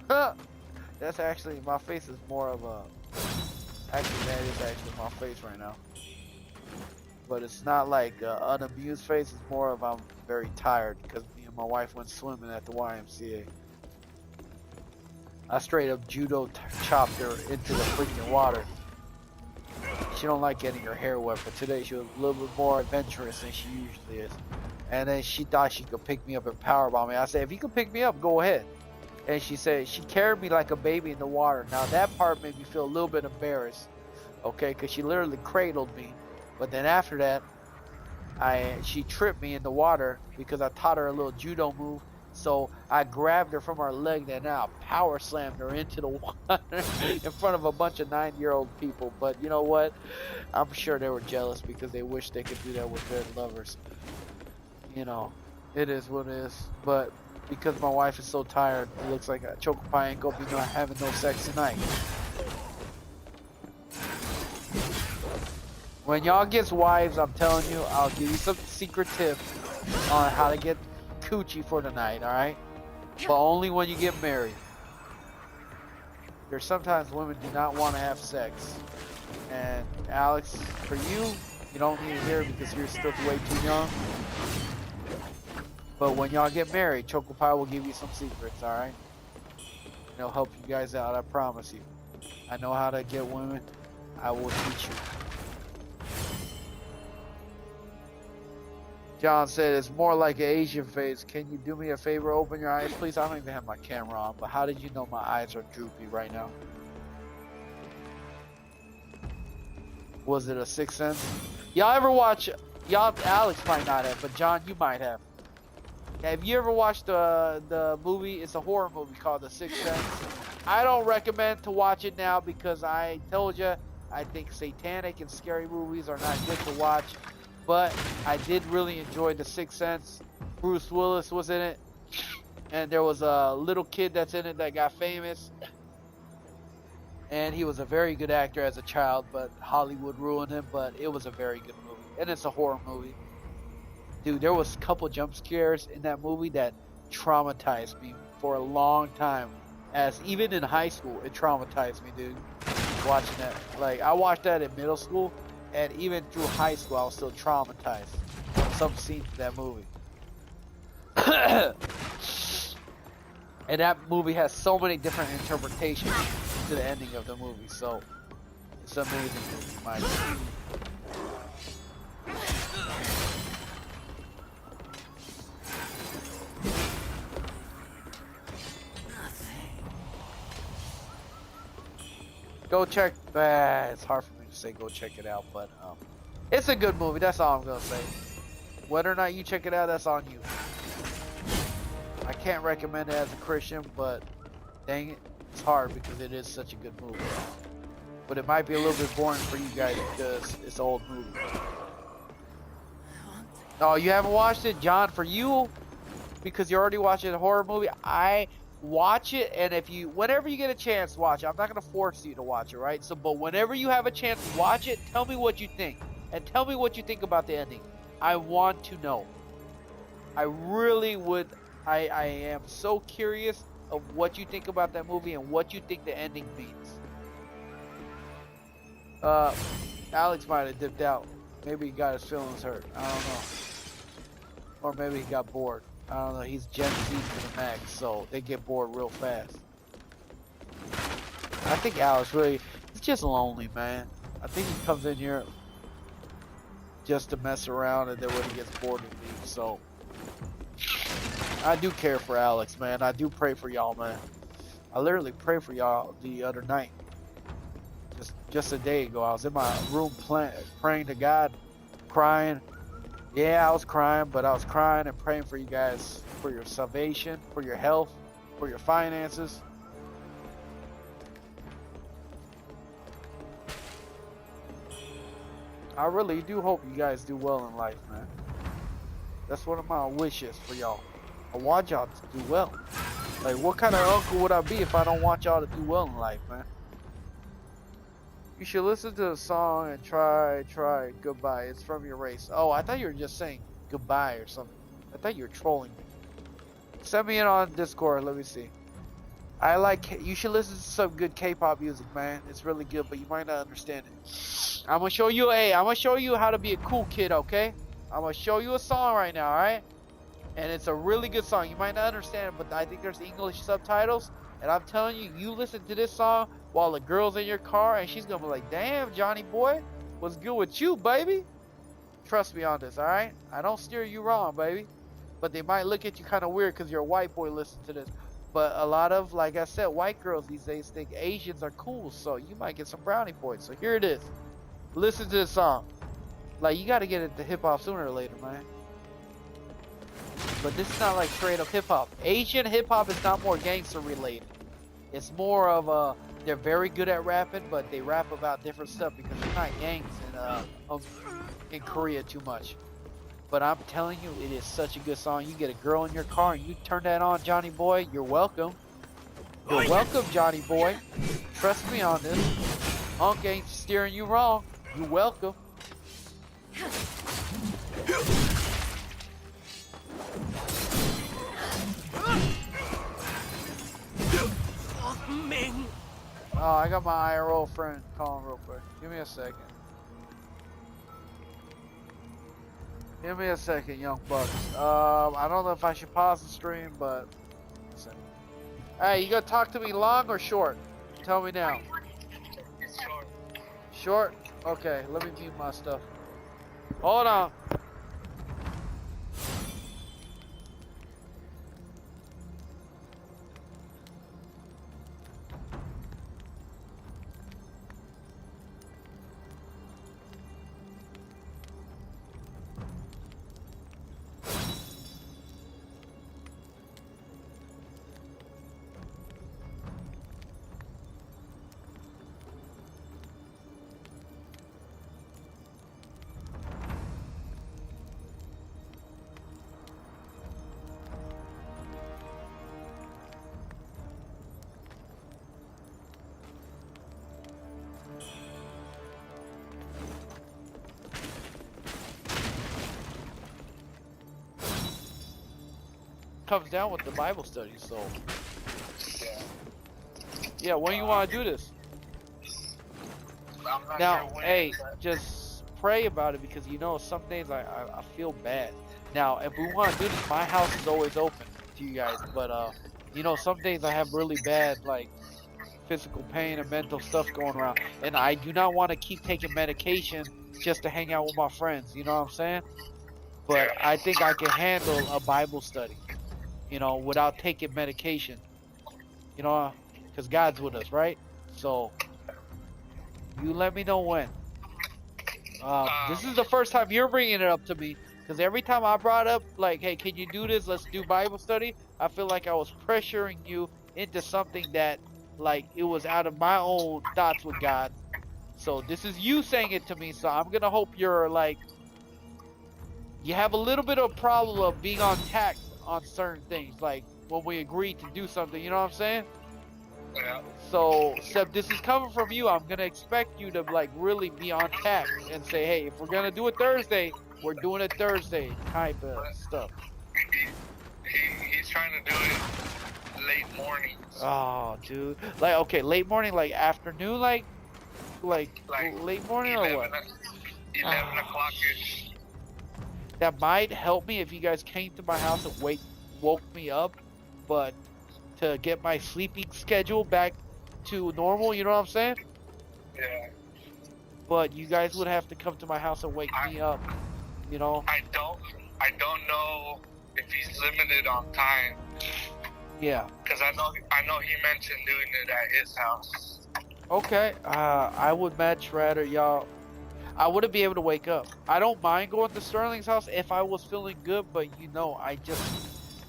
That's actually, my face is more of a... Actually, that is actually my face right now. But it's not like an unamused face, it's more of I'm very tired because me and my wife went swimming at the YMCA. I straight up judo chopped her into the freaking water. She don't like getting her hair wet, but today she was a little bit more adventurous than she usually is. And then she thought she could pick me up and powerbomb me. I said, if you can pick me up, go ahead. And she said, she carried me like a baby in the water. Now that part made me feel a little bit embarrassed, okay, because she literally cradled me. But then after that, she tripped me in the water because I taught her a little judo move. So I grabbed her from her leg and now power slammed her into the water in front of a bunch of 9-year-old people. But you know what? I'm sure they were jealous because they wish they could do that with their lovers. You know, it is what it is. But because my wife is so tired, it looks like Chocopie ain't gonna be having no sex tonight. When y'all gets wives, I'm telling you, I'll give you some secret tips on how to get coochie for the night, alright? But only when you get married. There's sometimes women do not want to have sex. And Alex, for you, you don't need to hear it because you're still way too young. But when y'all get married, Chocopie will give you some secrets, alright? It'll help you guys out, I promise you. I know how to get women. I will teach you. John said, it's more like an Asian face. Can you do me a favor? Open your eyes, please. I don't even have my camera on, but how did you know my eyes are droopy right now? Was it a Sixth Sense? Y'all ever watch... Y'all, Alex might not have, but John, you might have. Have you ever watched the movie? It's a horror movie called The Sixth Sense. I don't recommend to watch it now because I told you, I think satanic and scary movies are not good to watch. But I did really enjoy The Sixth Sense. Bruce Willis was in it. And there was a little kid that's in it that got famous. and he was a very good actor as a child, but Hollywood ruined him. But it was a very good movie, and it's a horror movie. Dude, there was a couple jump scares in that movie that traumatized me for a long time. As even in high school, it traumatized me, dude. Watching that, like I watched that in middle school, and even through high school, I was still traumatized from some scenes in that movie. And that movie has so many different interpretations to the ending of the movie, so it's an amazing movie, in my opinion. Go check. It's hard for me to say go check it out, but it's a good movie. That's all I'm gonna say. Whether or not you check it out, that's on you. I can't recommend it as a Christian, but dang it, it's hard because it is such a good movie. But it might be a little bit boring for you guys because it's an old movie. Oh, you haven't watched it, John? For you, because you're already watching a horror movie, I watch it, and whenever you get a chance, watch it. I'm not gonna force you to watch it, right? So, but whenever you have a chance to watch it, tell me what you think, and tell me what you think about the ending. I want to know. I really would. I am so curious of what you think about that movie and what you think the ending means. Alex might have dipped out. Maybe he got his feelings hurt. I don't know. Or maybe he got bored. I don't know. He's Gen Z to the max, so they get bored real fast. I think Alex he's just lonely, man. I think he comes in here just to mess around, and then when he gets bored, he leaves. So I do care for Alex, man. I do pray for y'all, man. I literally prayed for y'all the other night. Just a day ago, I was in my room praying to God, crying. Yeah, I was crying, but I was crying and praying for you guys, for your salvation, for your health, for your finances. I really do hope you guys do well in life, man. That's one of my wishes for y'all. I want y'all to do well. Like, what kind of uncle would I be if I don't want y'all to do well in life, man? You should listen to the song and try goodbye. It's from your race. Oh, I thought you were just saying goodbye or something. I thought you were trolling me. Send me in on Discord. Let me see. You should listen to some good K-pop music, man. It's really good, but you might not understand it. I'm gonna show you how to be a cool kid, okay? I'm gonna show you a song right now, alright? And it's a really good song. You might not understand it, but I think there's English subtitles. And I'm telling you, you listen to this song while the girl's in your car, and she's gonna be like, damn, Johnny boy, what's good with you, baby? Trust me on this, alright? I don't steer you wrong, baby. But they might look at you kind of weird because you're a white boy listening to this. But a lot of, like I said, white girls these days think Asians are cool, so you might get some brownie points. So here it is. Listen to this song. Like, you gotta get into hip-hop sooner or later, man. But this is not like straight up hip-hop. Asian hip-hop is not more gangster related. It's more of they're very good at rapping, but they rap about different stuff because they're not gangs in Korea too much. But I'm telling you, it is such a good song. You get a girl in your car and you turn that on, Johnny boy, you're welcome. You're welcome, Johnny boy. Trust me on this. Unk ain't steering you wrong. You're welcome. Oh, I got my IRL friend calling real quick. Give me a second. Give me a second, young bucks. I don't know if I should pause the stream, but... Hey, you gonna talk to me long or short? Tell me now. Short? Okay, let me mute my stuff. Hold on. comes down with the Bible study. So Yeah. yeah, when you want to do this? I'm not Now, sure when, hey, but just pray about it because some days I feel bad. Now, if we want to do this, my house is always open to you guys. But some days I have really bad like physical pain and mental stuff going around, and I do not want to keep taking medication just to hang out with my friends. You know what I'm saying? But I think I can handle a Bible study, without taking medication. Because God's with us, right? So you let me know when. This is the first time you're bringing it up to me, because every time I brought up, like, hey, can you do this? Let's do Bible study. I feel like I was pressuring you into something that, like, it was out of my own thoughts with God. So this is you saying it to me. So I'm going to hope you're, like, you have a little bit of a problem of being on tact on certain things. Like, when we agree to do something, you know what I'm saying? yeah. So, Seb, this is coming from you. I'm gonna expect you to like really be on tact and say, "Hey, if we're gonna do it Thursday, we're doing it Thursday," type of stuff. He's trying to do it late mornings. Oh, dude. Like, okay, late morning, like afternoon, like Like late morning or what? 11 o'clock-ish. That might help me if you guys came to my house and woke me up, but to get my sleeping schedule back to normal, you know what I'm saying? Yeah. But you guys would have to come to my house and wake me up, I don't know if he's limited on time. Yeah. Because I know he mentioned doing it at his house. Okay. I would much rather y'all. I wouldn't be able to wake up. I don't mind going to Sterling's house if I was feeling good, but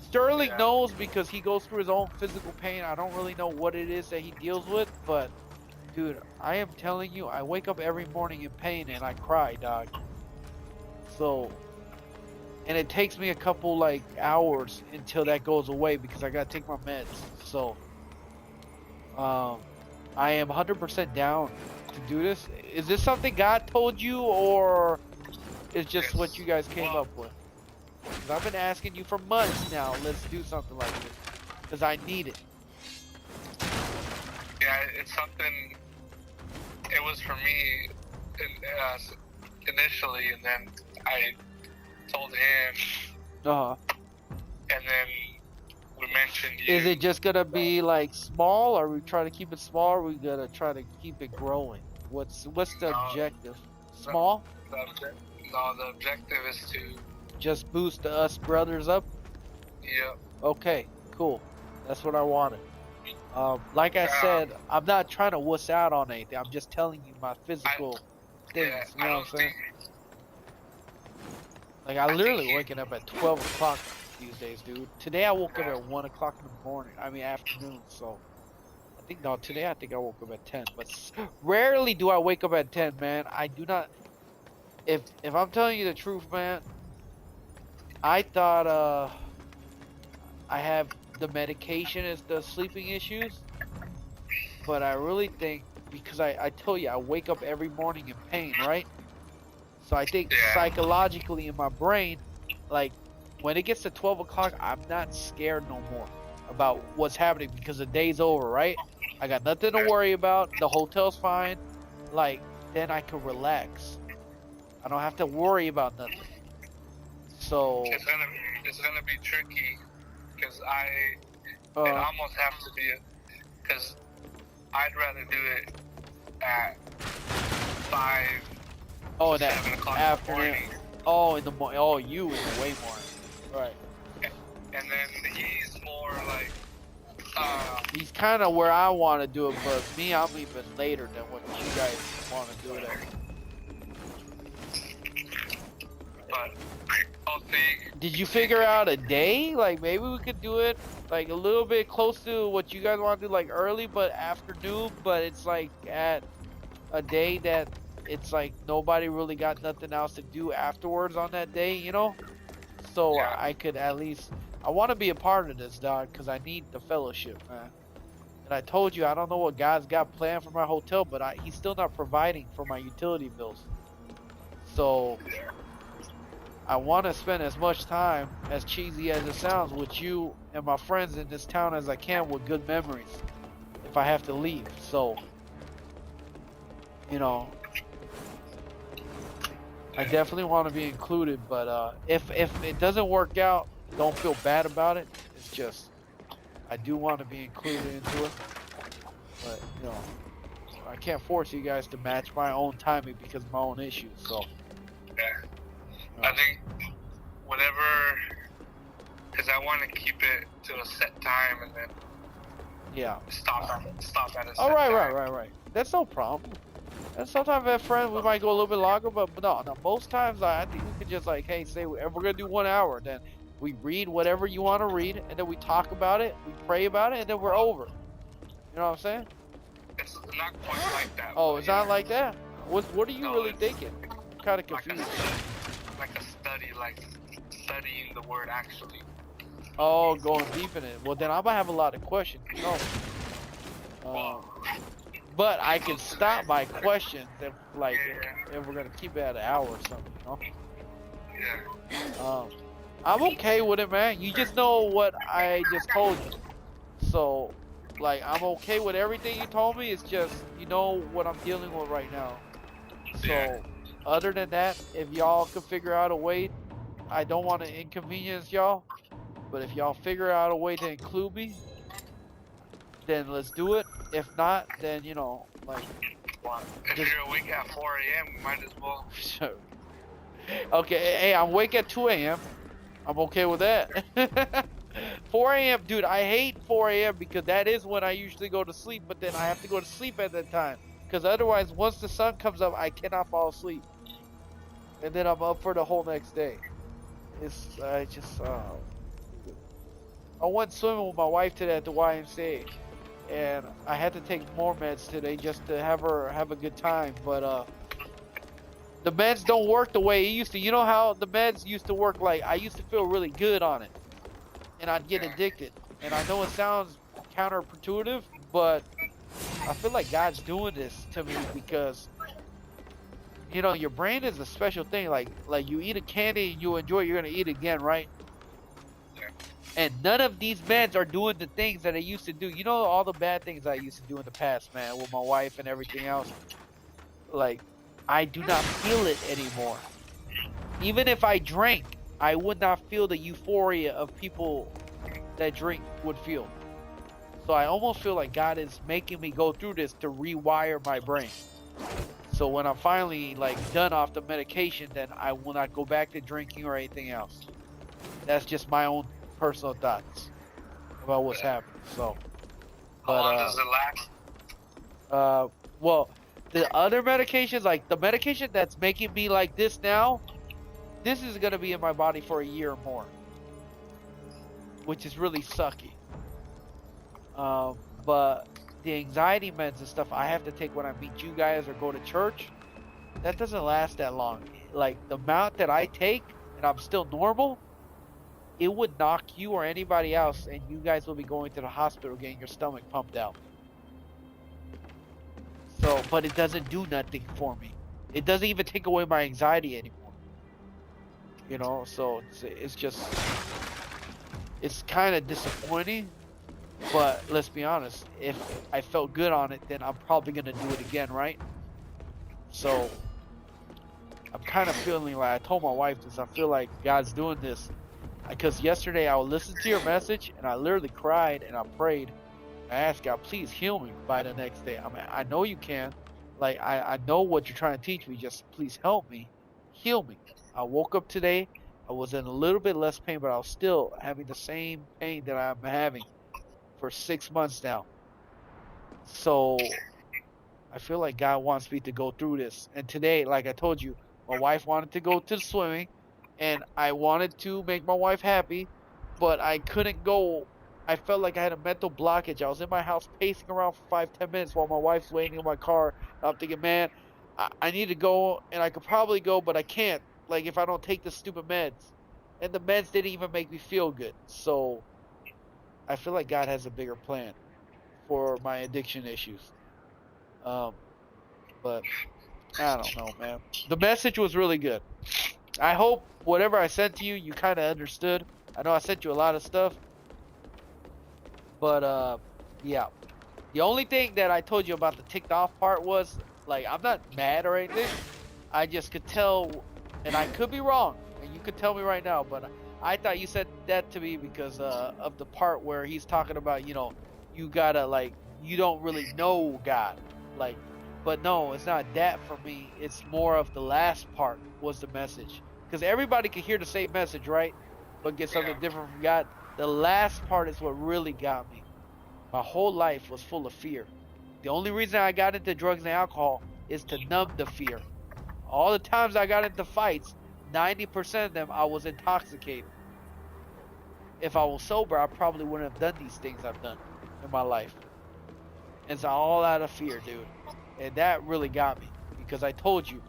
Sterling knows because he goes through his own physical pain. I don't really know what it is that he deals with, but dude, I am telling you, I wake up every morning in pain and I cry, dog. So, and it takes me a couple like hours until that goes away because I gotta take my meds. So, I am 100% down to do this. Is this something God told you, or is just what you guys came up with? 'Cause I've been asking you for months now. Let's do something like this because I need it. Yeah, it's something. It was for me initially, and then I told him, Uh-huh. and then we mentioned you. Is it just gonna be like small, or we try to keep it small, or we gonna try to keep it growing? What's the objective? Small? The objective is to Just boost us brothers up? yeah. Okay, cool. That's what I wanted. Like I said, I'm not trying to wuss out on anything. I'm just telling you my physical things. You know what I'm saying? Like, I literally waking up at 12 o'clock these days, dude. Today I woke up at 1 o'clock in the morning. I mean, afternoon, so. Today I think I woke up at 10. But rarely do I wake up at 10, man. I do not. If I'm telling you the truth, man, I thought, I have the medication as the sleeping issues. But I really think, because I told you, I wake up every morning in pain, right? So I think psychologically in my brain, like, when it gets to 12 o'clock, I'm not scared no more about what's happening because the day's over, right? I got nothing to worry about. The hotel's fine. Like, then I can relax. I don't have to worry about nothing. So It's gonna be tricky because it almost have to be because I'd rather do it at 5. Oh, to that 7 o'clock afternoon. in the morning. Oh, in the morning. Oh, you in way more. Right. And then he's more like He's kind of where I want to do it, but me, I'm even later than what you guys want to do it at. but I'll see. Did you figure out a day? Like, maybe we could do it like a little bit close to what you guys want to do, like early but afternoon, but it's like at a day that it's like nobody really got nothing else to do afterwards on that day, you know? So I could at least, I want to be a part of this, dog, because I need the fellowship, man. And I told you, I don't know what God's got planned for my hotel, but he's still not providing for my utility bills. So I want to spend as much time, as cheesy as it sounds, with you and my friends in this town as I can with good memories if I have to leave. So, you know, I definitely want to be included, but if it doesn't work out, don't feel bad about it. It's just, I do want to be included into it, but, you know, I can't force you guys to match my own timing because of my own issues, so. Yeah. I think whatever, because I want to keep it to a set time and then stop at a set time. Right. That's no problem. And sometimes as friends we might go a little bit longer, but no. Most times I think we can just like, hey, say if we're gonna do 1 hour, then we read whatever you want to read, and then we talk about it, we pray about it, and then we're over. You know what I'm saying? It's not quite like that. Oh, it's not like that? What are you really thinking? I'm kind of confused. Like a study, like studying the word actually. Oh, going deep in it. Well, then I'm gonna have a lot of questions. No. But I can stop my questions if, like, if we're gonna keep it at an hour or something, you know? Yeah. I'm okay with it, man. You just know what I just told you. So, like, I'm okay with everything you told me. It's just, you know what I'm dealing with right now. So, other than that, if y'all can figure out a way, I don't want to inconvenience y'all, but if y'all figure out a way to include me, then let's do it. If not, then, you know, like... If you're awake at 4 a.m., we might as well. Okay, hey, I'm awake at 2 a.m. I'm okay with that. 4 a.m., dude, I hate 4 a.m. because that is when I usually go to sleep, but then I have to go to sleep at that time. Because otherwise, once the sun comes up, I cannot fall asleep. And then I'm up for the whole next day. I went swimming with my wife today at the YMCA. And I had to take more meds today just to have her have a good time. But the meds don't work the way it used to. You know how the meds used to work? Like, I used to feel really good on it. And I'd get addicted. And I know it sounds counterintuitive, but I feel like God's doing this to me because, you know, your brain is a special thing. Like you eat a candy and you enjoy it, you're going to eat it again, right? And none of these meds are doing the things that I used to do. You know, all the bad things I used to do in the past, man, with my wife and everything else. Like, I do not feel it anymore. Even if I drank, I would not feel the euphoria of people that drink would feel. So I almost feel like God is making me go through this to rewire my brain. So when I'm finally, like, done off the medication, then I will not go back to drinking or anything else. That's just my own personal thoughts about what's happening. So, how long does it last? Well, the other medications, like the medication that's making me like this now, this is gonna be in my body for a year or more, which is really sucky. But the anxiety meds and stuff I have to take when I meet you guys or go to church, that doesn't last that long. Like the amount that I take, and I'm still normal, it would knock you or anybody else, and you guys will be going to the hospital getting your stomach pumped out. So, but it doesn't do nothing for me. It doesn't even take away my anxiety anymore. You know, so it's just, it's kind of disappointing. But let's be honest, if I felt good on it, then I'm probably gonna do it again, right? So I'm kind of feeling like, I told my wife this, I feel like God's doing this. Because yesterday I listened to your message and I literally cried and I prayed. I asked God, please heal me by the next day. I mean, I know you can. Like, I know what you're trying to teach me. Just please help me. Heal me. I woke up today. I was in a little bit less pain, but I was still having the same pain that I'm having for 6 months now. So I feel like God wants me to go through this. And today, like I told you, my wife wanted to go to the swimming. And I wanted to make my wife happy, but I couldn't go. I felt like I had a mental blockage. I was in my house pacing around for 5-10 minutes while my wife's waiting in my car. I'm thinking, man, I need to go, and I could probably go, but I can't. Like, if I don't take the stupid meds. And the meds didn't even make me feel good. So I feel like God has a bigger plan for my addiction issues. But I don't know, man. The message was really good. I hope whatever I sent to you, you kind of understood. I know I sent you a lot of stuff, but yeah. The only thing that I told you about the ticked off part was, like, I'm not mad or anything. I just could tell, and I could be wrong, and you could tell me right now, but I thought you said that to me because of the part where he's talking about, you know, you gotta, like, you don't really know God. Like, but no, it's not that for me. It's more of the last part was the message. Because everybody can hear the same message, right? But get something different from God. The last part is what really got me. My whole life was full of fear. The only reason I got into drugs and alcohol is to numb the fear. All the times I got into fights, 90% of them I was intoxicated. If I was sober, I probably wouldn't have done these things I've done in my life. It's all out of fear, dude. And that really got me. Because I told you,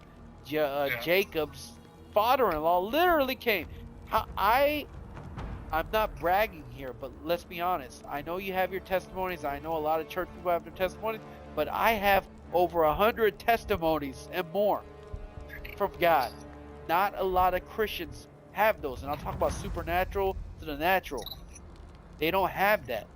Jacob's father-in-law literally came. I'm not bragging here, but let's be honest. I know you have your testimonies. I know a lot of church people have their testimonies, but I have over 100 testimonies and more from God. Not a lot of Christians have those, and I'll talk about supernatural to the natural. They don't have that.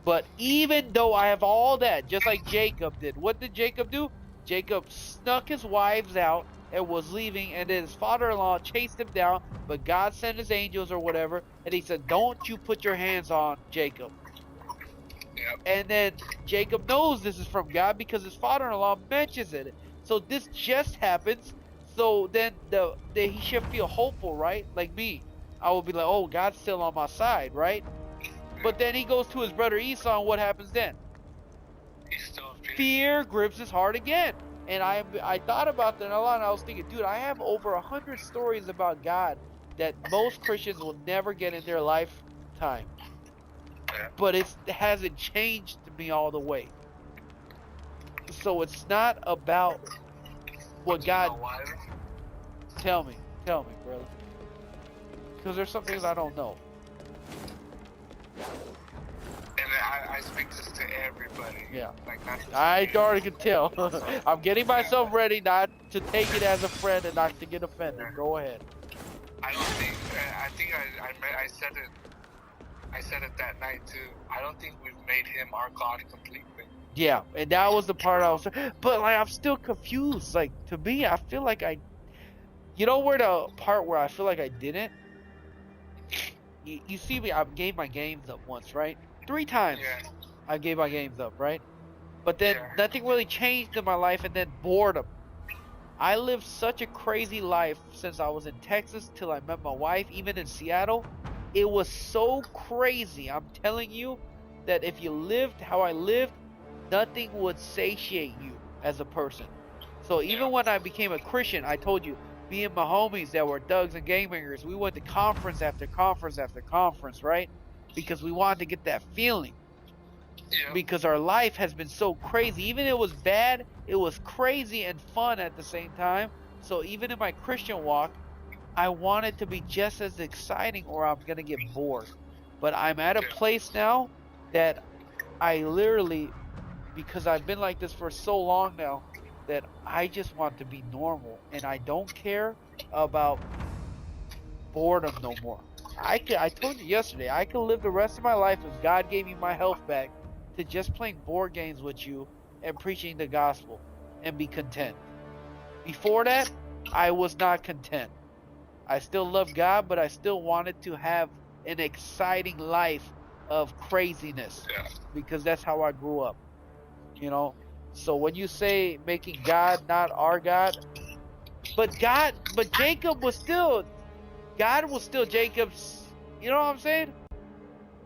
But even though I have all that, just like Jacob did, what did Jacob do? Jacob snuck his wives out and was leaving, and then his father-in-law chased him down, but God sent his angels or whatever, and he said, don't you put your hands on Jacob. Yep. And then Jacob knows this is from God because his father-in-law mentions it. So this just happens, so then he should feel hopeful, right? Like me. I will be like, oh, God's still on my side, right? But then he goes to his brother Esau, and what happens then? He's still Fear grips his heart again. And I thought about that a lot, and I was thinking, dude, I have over 100 stories about God that most Christians will never get in their lifetime. But it hasn't changed me all the way. So it's not about what God... Tell me, brother. Because there's some things I don't know. And I speak this to everybody. Yeah. Like, not just I me. already can tell. I'm getting myself ready not to take it as a friend and not to get offended. Go ahead. I don't think. I said it that night too. I don't think we've made him our God completely. Yeah, and that was the part I was. But like, I'm still confused. Like, to me, I feel like you know where the part where I feel like I didn't. You see me. I gave my games up once, right? 3 times. Yeah. I gave my games up, right? But then nothing really changed in my life, and then boredom. I lived such a crazy life since I was in Texas till I met my wife, even in Seattle. It was so crazy, I'm telling you, that if you lived how I lived, nothing would satiate you as a person. So even when I became a Christian, I told you, me and my homies that were thugs and gangbangers, we went to conference after conference after conference, right? Because we wanted to get that feeling. Yeah. Because our life has been so crazy. Even if it was bad, it was crazy and fun at the same time. So even in my Christian walk, I want it to be just as exciting or I'm going to get bored. But I'm at a place now that I literally, because I've been like this for so long now, that I just want to be normal. And I don't care about boredom no more. I told you yesterday, I could live the rest of my life if God gave me my health back to just playing board games with you and preaching the gospel and be content. Before that, I was not content. I still love God, but I still wanted to have an exciting life of craziness because that's how I grew up, you know. So when you say making God not our God, but Jacob was still, God was still Jacob's, you know what I'm saying?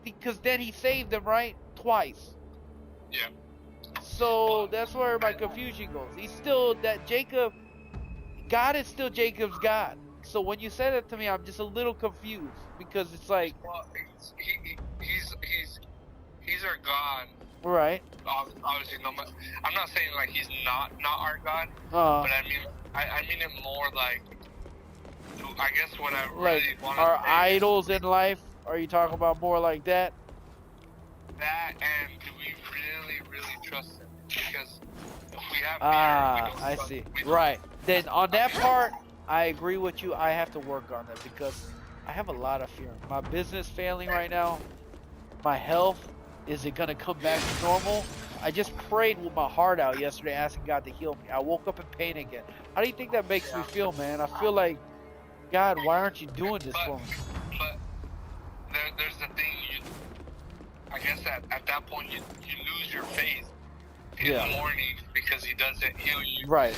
Because then he saved them, right? Twice. Yeah. So that's where my confusion goes. He's still that Jacob, God is still Jacob's God. So when you said it to me, I'm just a little confused because it's like, well, he's our God. Right. Obviously, no. I'm not saying like he's not our God, but I mean it more like, I guess what I really want to say. Our idols in life. Are you talking about more like that? That, and do we really trust him? Because if we have fear, we don't I see. Right. Then on that part, I agree with you. I have to work on that because I have a lot of fear. My business failing right now. My health, is it gonna come back to normal? I just prayed with my heart out yesterday, asking God to heal me. I woke up in pain again. How do you think that makes me feel, man? I feel like, God, why aren't you doing this for me? But there's the thing. I guess at that point you lose your faith in the morning because he doesn't heal you. Right.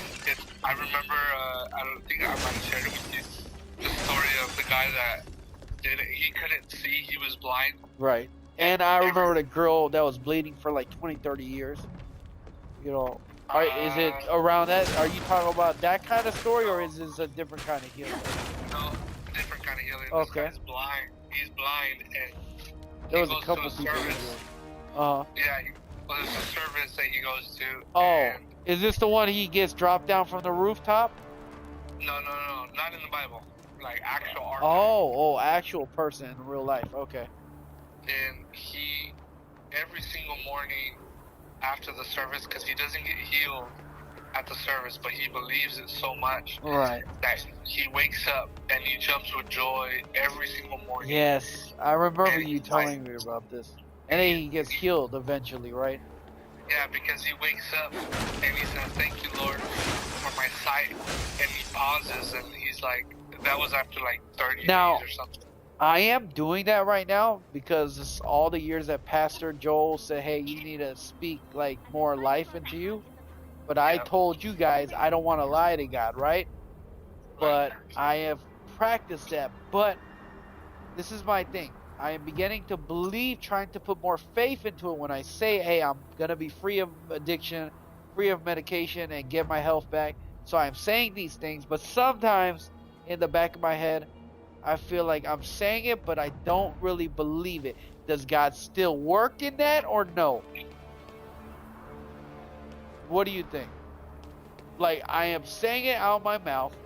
I remember. I don't think I might have shared it with you. The story of the guy that he couldn't see. He was blind. Right. And I remember the girl that was bleeding for like 20, 30 years. You know, is it around that? Are you talking about that kind of story, or is this a different kind of healing? No, different kind of healing. Okay. This guy's blind. He's blind, and there was a couple people. Yeah, there's a service that he goes to. Oh, is this the one he gets dropped down from the rooftop? No, not in the Bible. Like actual art. Oh, actual person in real life. Okay. And he, every single morning after the service, because he doesn't get healed at the service, but he believes it so much that he wakes up and he jumps with joy every single morning. Yes, I remember you telling me about this. And then he gets healed eventually, right? Yeah, because he wakes up and he says, "Thank you, Lord, for my sight." And he pauses and he's like, that was after like 30 days or something. I am doing that right now because it's all the years that Pastor Joel said, hey, you need to speak like more life into you. But I told you guys I don't want to lie to God, right? But I have practiced that. But this is my thing. I am beginning to believe, trying to put more faith into it when I say, hey, I'm going to be free of addiction, free of medication, and get my health back. So I'm saying these things, but sometimes in the back of my head, I feel like I'm saying it, but I don't really believe it. Does God still work in that or no? What do you think? Like, I am saying it out of my mouth,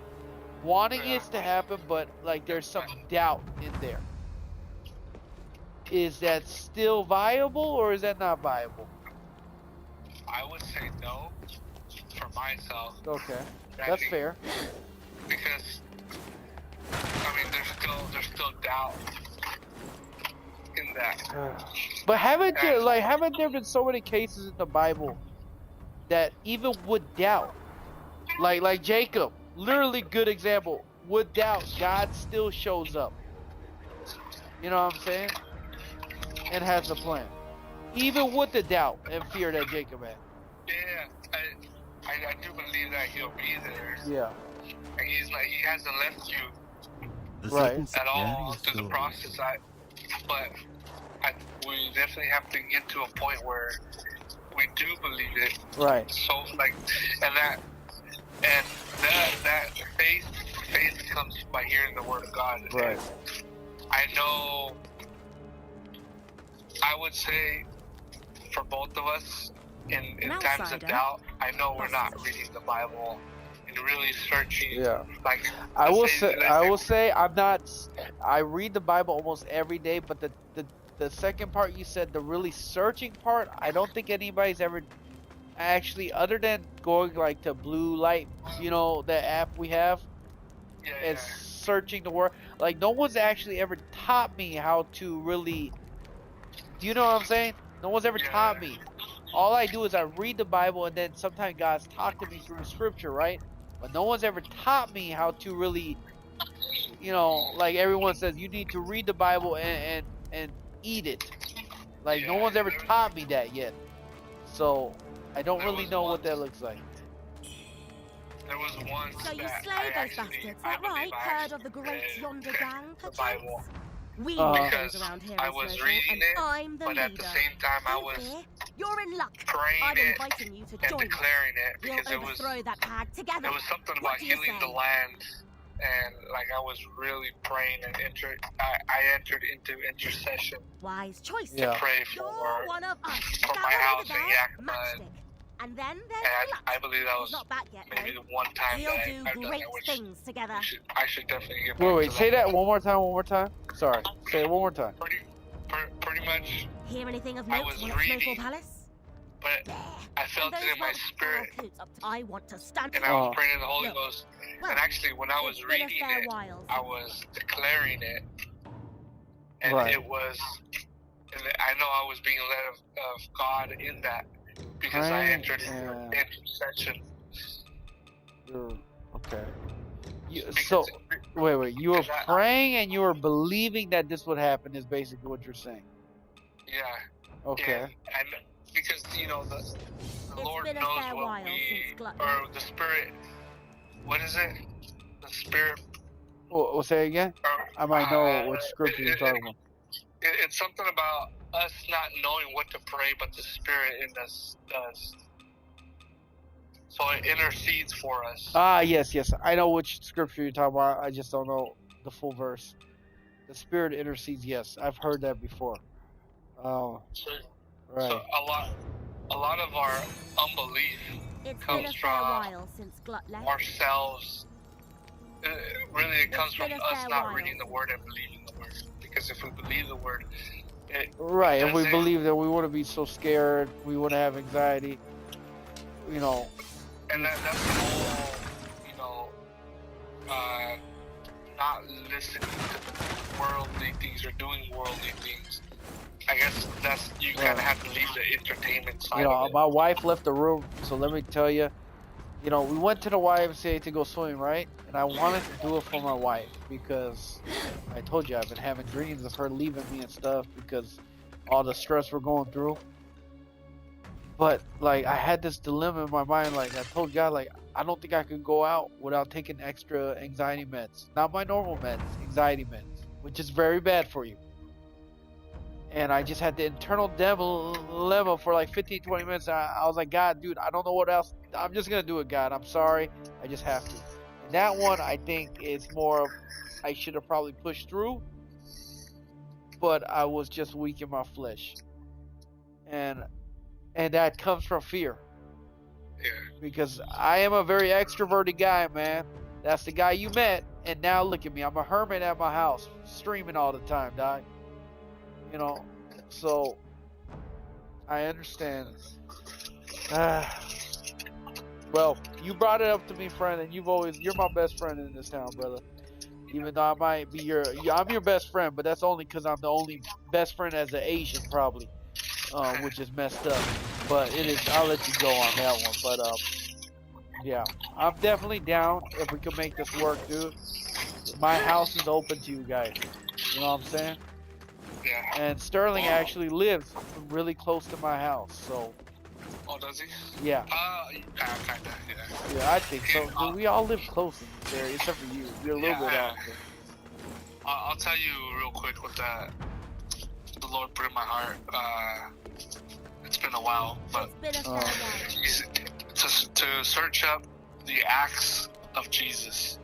wanting it to happen, but like there's some doubt in there. Is that still viable or is that not viable? I would say no for myself. Okay, that's fair. Because I mean, there's still doubt in that. But haven't there been so many cases in the Bible that even with doubt, like Jacob, literally good example, with doubt, God still shows up. You know what I'm saying? And has a plan, even with the doubt and fear that Jacob had. Yeah, I do believe that he'll be there. Yeah. And he's like, he hasn't left you at all through the process. But we definitely have to get to a point where we do believe it. Right. So like, and that faith comes by hearing the word of God. Right. And I know. I would say for both of us in times of doubt, I know we're not reading the Bible and really searching. Yeah. Like I will say I'm not. I read the Bible almost every day, but the second part you said, the really searching part, I don't think anybody's ever actually, other than going like to Blue Light, you know, that app we have, and searching the word. Like no one's actually ever taught me how to really. Do you know what I'm saying? No one's ever taught me. All I do is I read the Bible, and then sometimes God's talked to me through Scripture, right? But no one's ever taught me how to really, you know, like everyone says, you need to read the Bible and eat it. Like no one's ever taught me that yet. So I don't really know what that looks like. There was one. So you slay those bastards, that right? Heard of the great yonder gang, perchance? We because around here I was reading it, I'm the but at the same time I was You're in luck. praying I'm it inviting you to and join declaring it We'll because it was that bag together. it was something about healing the land, and like I was really praying and I entered into intercession. Wise choice. To pray You're for one of us. my house in Yakima. And then there's And I believe that was not back yet, maybe the one time we'll that do I've done great that, which things together. I should definitely get back Wait, to say that one more time. Sorry, say it one more time. Pretty much. Hear anything of I note was on Snowfall reading, Palace? but I felt it in my spirit, I want to stand. and I was praying in the Holy Ghost, And actually, when I was reading it, I was declaring it. And it was, and I know I was being led of God in that because I entered into intercession. Okay. So, wait. You were praying and you were believing that this would happen is basically what you're saying. Yeah. Okay. And because, you know, the Lord knows what we, or the Spirit, what is it? The Spirit. Well, say again? I might know what scripture you're talking about. It's something about us not knowing what to pray, but the Spirit in us does. So it intercedes for us. Yes. I know which scripture you're talking about. I just don't know the full verse. The Spirit intercedes. Yes, I've heard that before. Right. So a lot of our unbelief comes from ourselves. Really, it comes from us not reading the Word and believing the Word. Because if we believe the Word, if we believe that, we wouldn't be so scared. We wouldn't have anxiety. You know. And that's the whole, you know, not listening to worldly things or doing worldly things. I guess you kind of have to leave the entertainment side of it. My wife left the room, so let me tell you, we went to the YMCA to go swimming, right? And I wanted to do it for my wife because I told you I've been having dreams of her leaving me and stuff because all the stress we're going through. But, I had this dilemma in my mind, I told God, I don't think I could go out without taking extra anxiety meds. Not my normal meds, anxiety meds, which is very bad for you. And I just had the internal dilemma for 15, 20 minutes. I was like, God, dude, I don't know what else. I'm just going to do it, God. I'm sorry. I just have to. And that one, I think, is more of, I should have probably pushed through. But I was just weak in my flesh. And that comes from fear. Yeah. Because I am a very extroverted guy, man. That's the guy you met. And now look at me. I'm a hermit at my house. Streaming all the time, dog. So I understand. Well, you brought it up to me, friend, and you're my best friend in this town, brother. Even though I might be I'm your best friend, but that's only because I'm the only best friend as an Asian, probably, which is messed up. But it is. I'll let you go on that one. But yeah, I'm definitely down if we can make this work, dude. My house is open to you guys. You know what I'm saying? Yeah. And Sterling actually lives really close to my house, so. Oh, does he? Yeah. Kinda, yeah. Yeah, I think so. Dude, we all live close in this area, except for you. You're a little bit out. I'll tell you real quick what the Lord put in my heart. It's been a while, but to search up the acts of Jesus.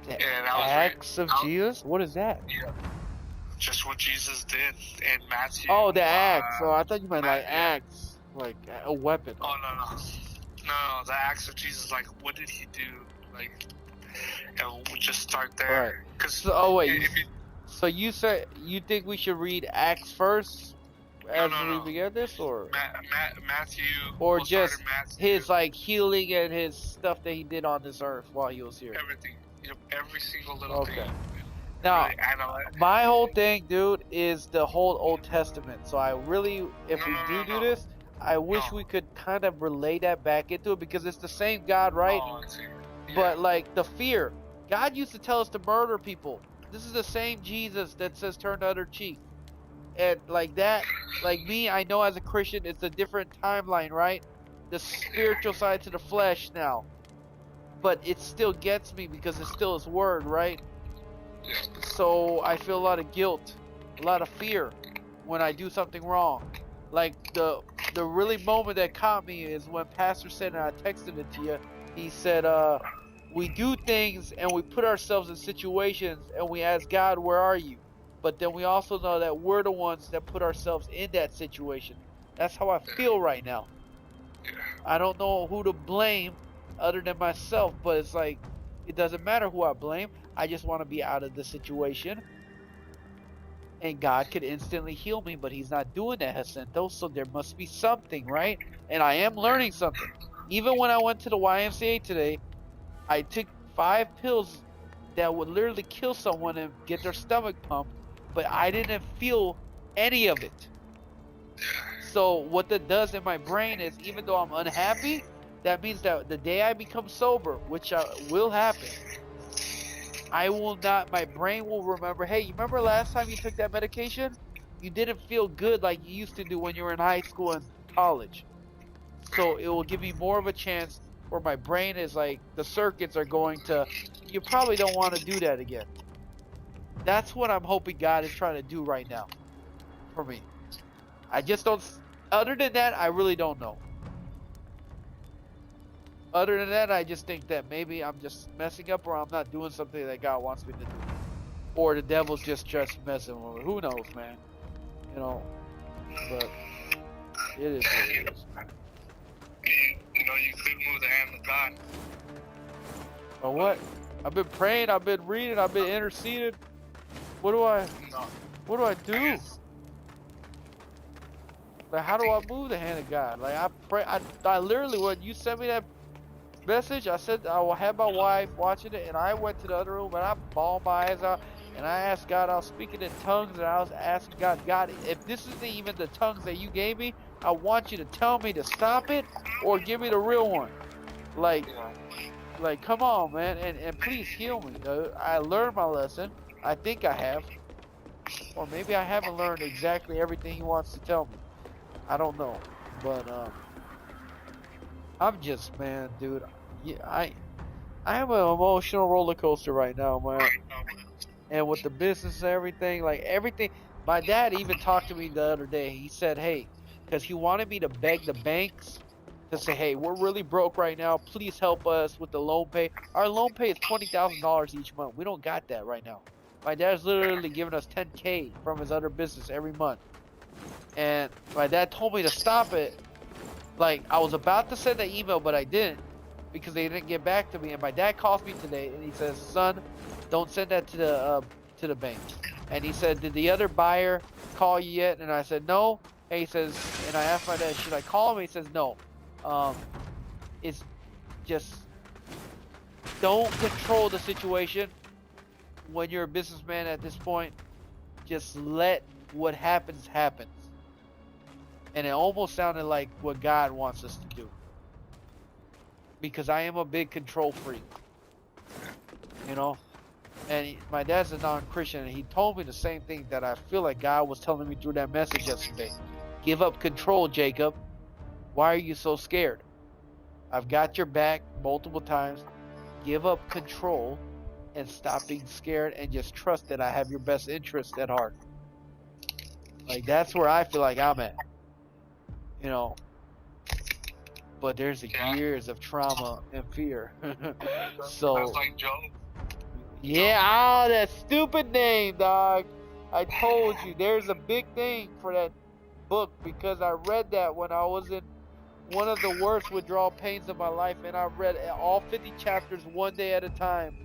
The acts of Jesus? What is that? Yeah. Just what Jesus did in Matthew. Oh, the acts. I thought you meant acts, like a weapon. Oh, no, the acts of Jesus. What did he do? And we just start there. Right. So you said you think we should read Acts first as we begin this, or Matthew, or just his healing and his stuff that he did on this earth while he was here? Everything, every single little thing. Now, my whole thing, dude, is the whole Old Testament. So I really, if we do this, I wish we could kind of relay that back into it because it's the same God, right? But the fear. God used to tell us to murder people. This is the same Jesus that says turn the other cheek. And me, I know as a Christian, it's a different timeline, right? The spiritual side to the flesh now. But it still gets me because it's still His word, right? So I feel a lot of guilt, a lot of fear when I do something wrong. The really moment that caught me is when Pastor said, and I texted it to you, he said, we do things and we put ourselves in situations and we ask God, where are you? But then we also know that we're the ones that put ourselves in that situation. That's how I feel right now. I don't know who to blame other than myself, but it's it doesn't matter who I blame. I just want to be out of the situation. And God could instantly heal me, but He's not doing that, Jacinto. So there must be something, right? And I am learning something. Even when I went to the YMCA today, I took 5 pills that would literally kill someone and get their stomach pumped, but I didn't feel any of it. So what that does in my brain is, even though I'm unhappy, that means that the day I become sober, which will happen, I will not, my brain will remember, hey, you remember last time you took that medication? You didn't feel good like you used to do when you were in high school and college. So it will give me more of a chance where my brain is like, the circuits are going to, you probably don't want to do that again. That's what I'm hoping God is trying to do right now for me. I just don't, other than that, I really don't know. Other than that, I just think that maybe I'm just messing up, or I'm not doing something that God wants me to do. Or the devil's just messing with me. Who knows, man? You know, but it is what it is. You know, you could move the hand of God. Or what? I've been praying, I've been reading, I've been interceding. What do I do? Like, how do I move the hand of God? Like, I pray, I literally, when you sent me that message, I said I will have my wife watching it, and I went to the other room and I bawled my eyes out, and I asked God, I was speaking in tongues, and I was asking God, if this isn't even the tongues that you gave me, I want you to tell me to stop it or give me the real one. Like come on, man, and please heal me. I learned my lesson. I think I have. Or maybe I haven't learned exactly everything he wants to tell me. I don't know. But I'm just, man, dude, I have an emotional roller coaster right now, man. And with the business and everything, like everything, my dad even talked to me the other day. He said, hey, because he wanted me to beg the banks to say, hey, we're really broke right now. Please help us with the loan pay. Our loan pay is $20,000 each month. We don't got that right now. My dad's literally giving us $10K from his other business every month. And my dad told me to stop it. Like, I was about to send an email, but I didn't, because they didn't get back to me. And my dad calls me today, and he says, son, don't send that to the bank. And he said, did the other buyer call you yet? And I said, no. And he says, and I asked my dad, should I call him? He says, no. It's just, don't control the situation when you're a businessman at this point. Just let what happens happen. And it almost sounded like what God wants us to do. Because I am a big control freak. You know? And my dad's a non-Christian, and he told me the same thing that I feel like God was telling me through that message yesterday. Give up control, Jacob. Why are you so scared? I've got your back multiple times. Give up control and stop being scared, and just trust that I have your best interest at heart. Like, that's where I feel like I'm at. You know, but there's years of trauma and fear. So, that's like Job. Yeah, that stupid name, dog. I told you, there's a big thing for that book, because I read that when I was in one of the worst withdrawal pains of my life, and I read all 50 chapters one day at a time,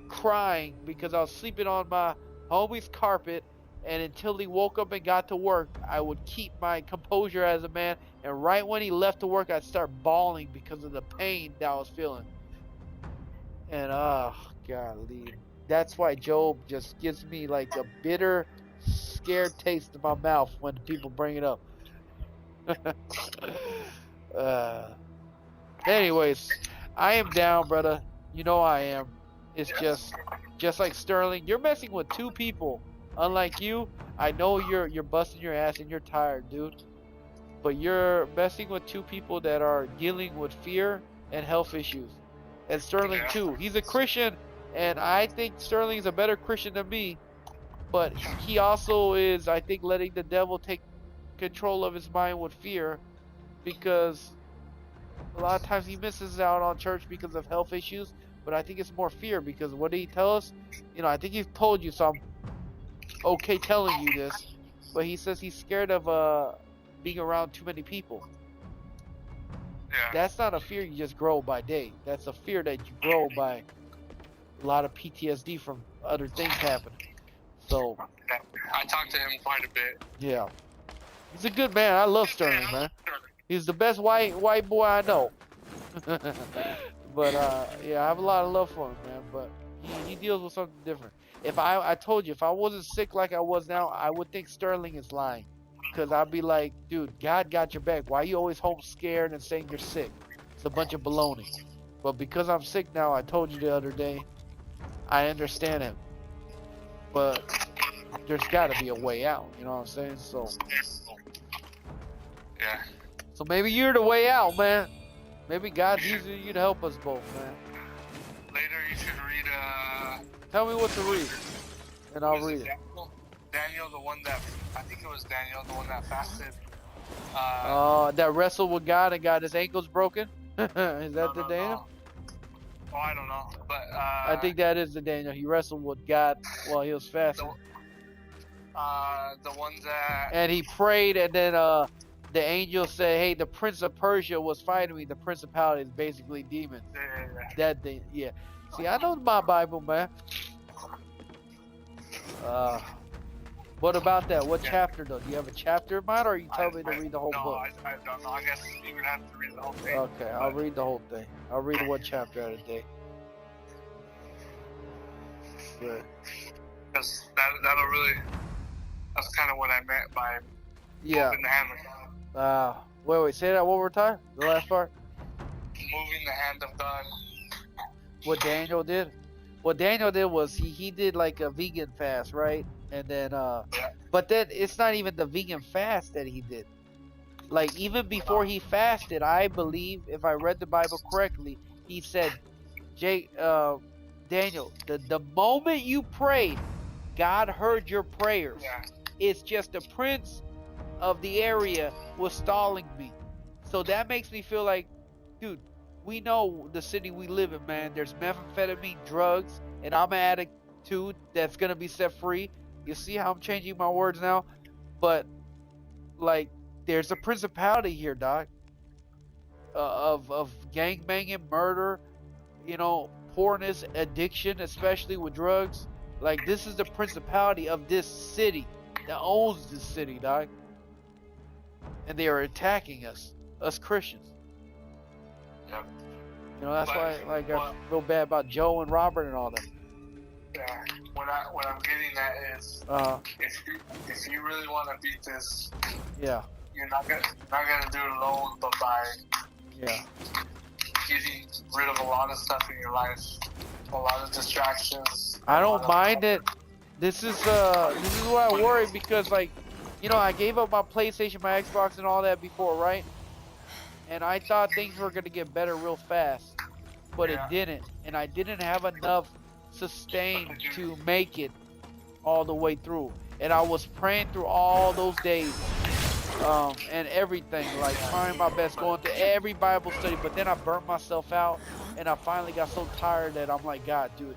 crying because I was sleeping on my homie's carpet. And until he woke up and got to work, I would keep my composure as a man. And right when he left to work, I'd start bawling because of the pain that I was feeling. And golly, that's why Job just gives me like a bitter, scared taste in my mouth when people bring it up. Anyways, I am down, brother. You know I am. It's just like Sterling. You're messing with two people. Unlike you, I know you're busting your ass and you're tired, dude. But you're messing with two people that are dealing with fear and health issues. And Sterling too. He's a Christian, and I think Sterling's a better Christian than me. But he also is, I think, letting the devil take control of his mind with fear, because a lot of times he misses out on church because of health issues. But I think it's more fear, because what did he tell us? You know, I think he told you some. Okay telling you this, but he says he's scared of being around too many people. Yeah. That's not a fear you just grow by day. That's a fear that you grow by a lot of PTSD from other things happening. So I talked to him quite a bit. Yeah, he's a good man. I love Sterling, man. He's the best white boy I know. But yeah, I have a lot of love for him, man. But he deals with something different. If I told you, if I wasn't sick like I was now, I would think Sterling is lying. Because I'd be like, dude, God got your back. Why you always home scared and saying you're sick? It's a bunch of baloney. But because I'm sick now, I told you the other day, I understand him. But there's got to be a way out. You know what I'm saying? So. Yeah. So maybe you're the way out, man. Maybe God's using you to help us both, man. Later, you should read. Tell me what to read, and I'll read it. Daniel, the one that I think it was Daniel, the one that fasted. That wrestled with God and got his ankles broken. Is that the Daniel? No. Oh, I don't know, but I think that is the Daniel. He wrestled with God while he was fasting. The ones that. And he prayed, and then the angel said, "Hey, the prince of Persia was fighting me. The principality is basically demons." Yeah. That thing, yeah. See, I know my Bible, man. What about that? What chapter, though? Do you have a chapter in mind, or are you telling me to read the whole book? I don't know. I guess you would have to read the whole thing. Okay, I'll read the whole thing. I'll read one chapter at a day. Good. Because that'll really. That's kind of what I meant by moving the hand. Wait, say that one more time. The last part. Moving the hand of God. What Daniel did? What Daniel did was he did like a vegan fast, right? And then but then it's not even the vegan fast that he did. Like even before he fasted, I believe if I read the Bible correctly, he said, Daniel, the moment you prayed, God heard your prayers. Yeah. It's just the prince of the area was stalling me. So that makes me feel like, dude, we know the city we live in, man. There's methamphetamine, drugs, and I'm an addict too that's going to be set free. You see how I'm changing my words now? But, like, there's a principality here, Doc, of gangbanging, murder, you know, poorness, addiction, especially with drugs. Like, this is the principality of this city that owns this city, Doc. And they are attacking us Christians. Yep. You know, that's why, like, I feel bad about Joe and Robert and all that. Yeah. What I'm getting at is, if you really want to beat this, yeah, you're not gonna do it alone, but by getting rid of a lot of stuff in your life, a lot of distractions. I don't mind it. This is what I worry because, like, you know, I gave up my PlayStation, my Xbox, and all that before, right? And I thought things were gonna get better real fast, but it didn't, and I didn't have enough sustain to make it all the way through. And I was praying through all those days, and everything, like trying my best, going to every Bible study. But then I burnt myself out, and I finally got so tired that I'm like, God, dude,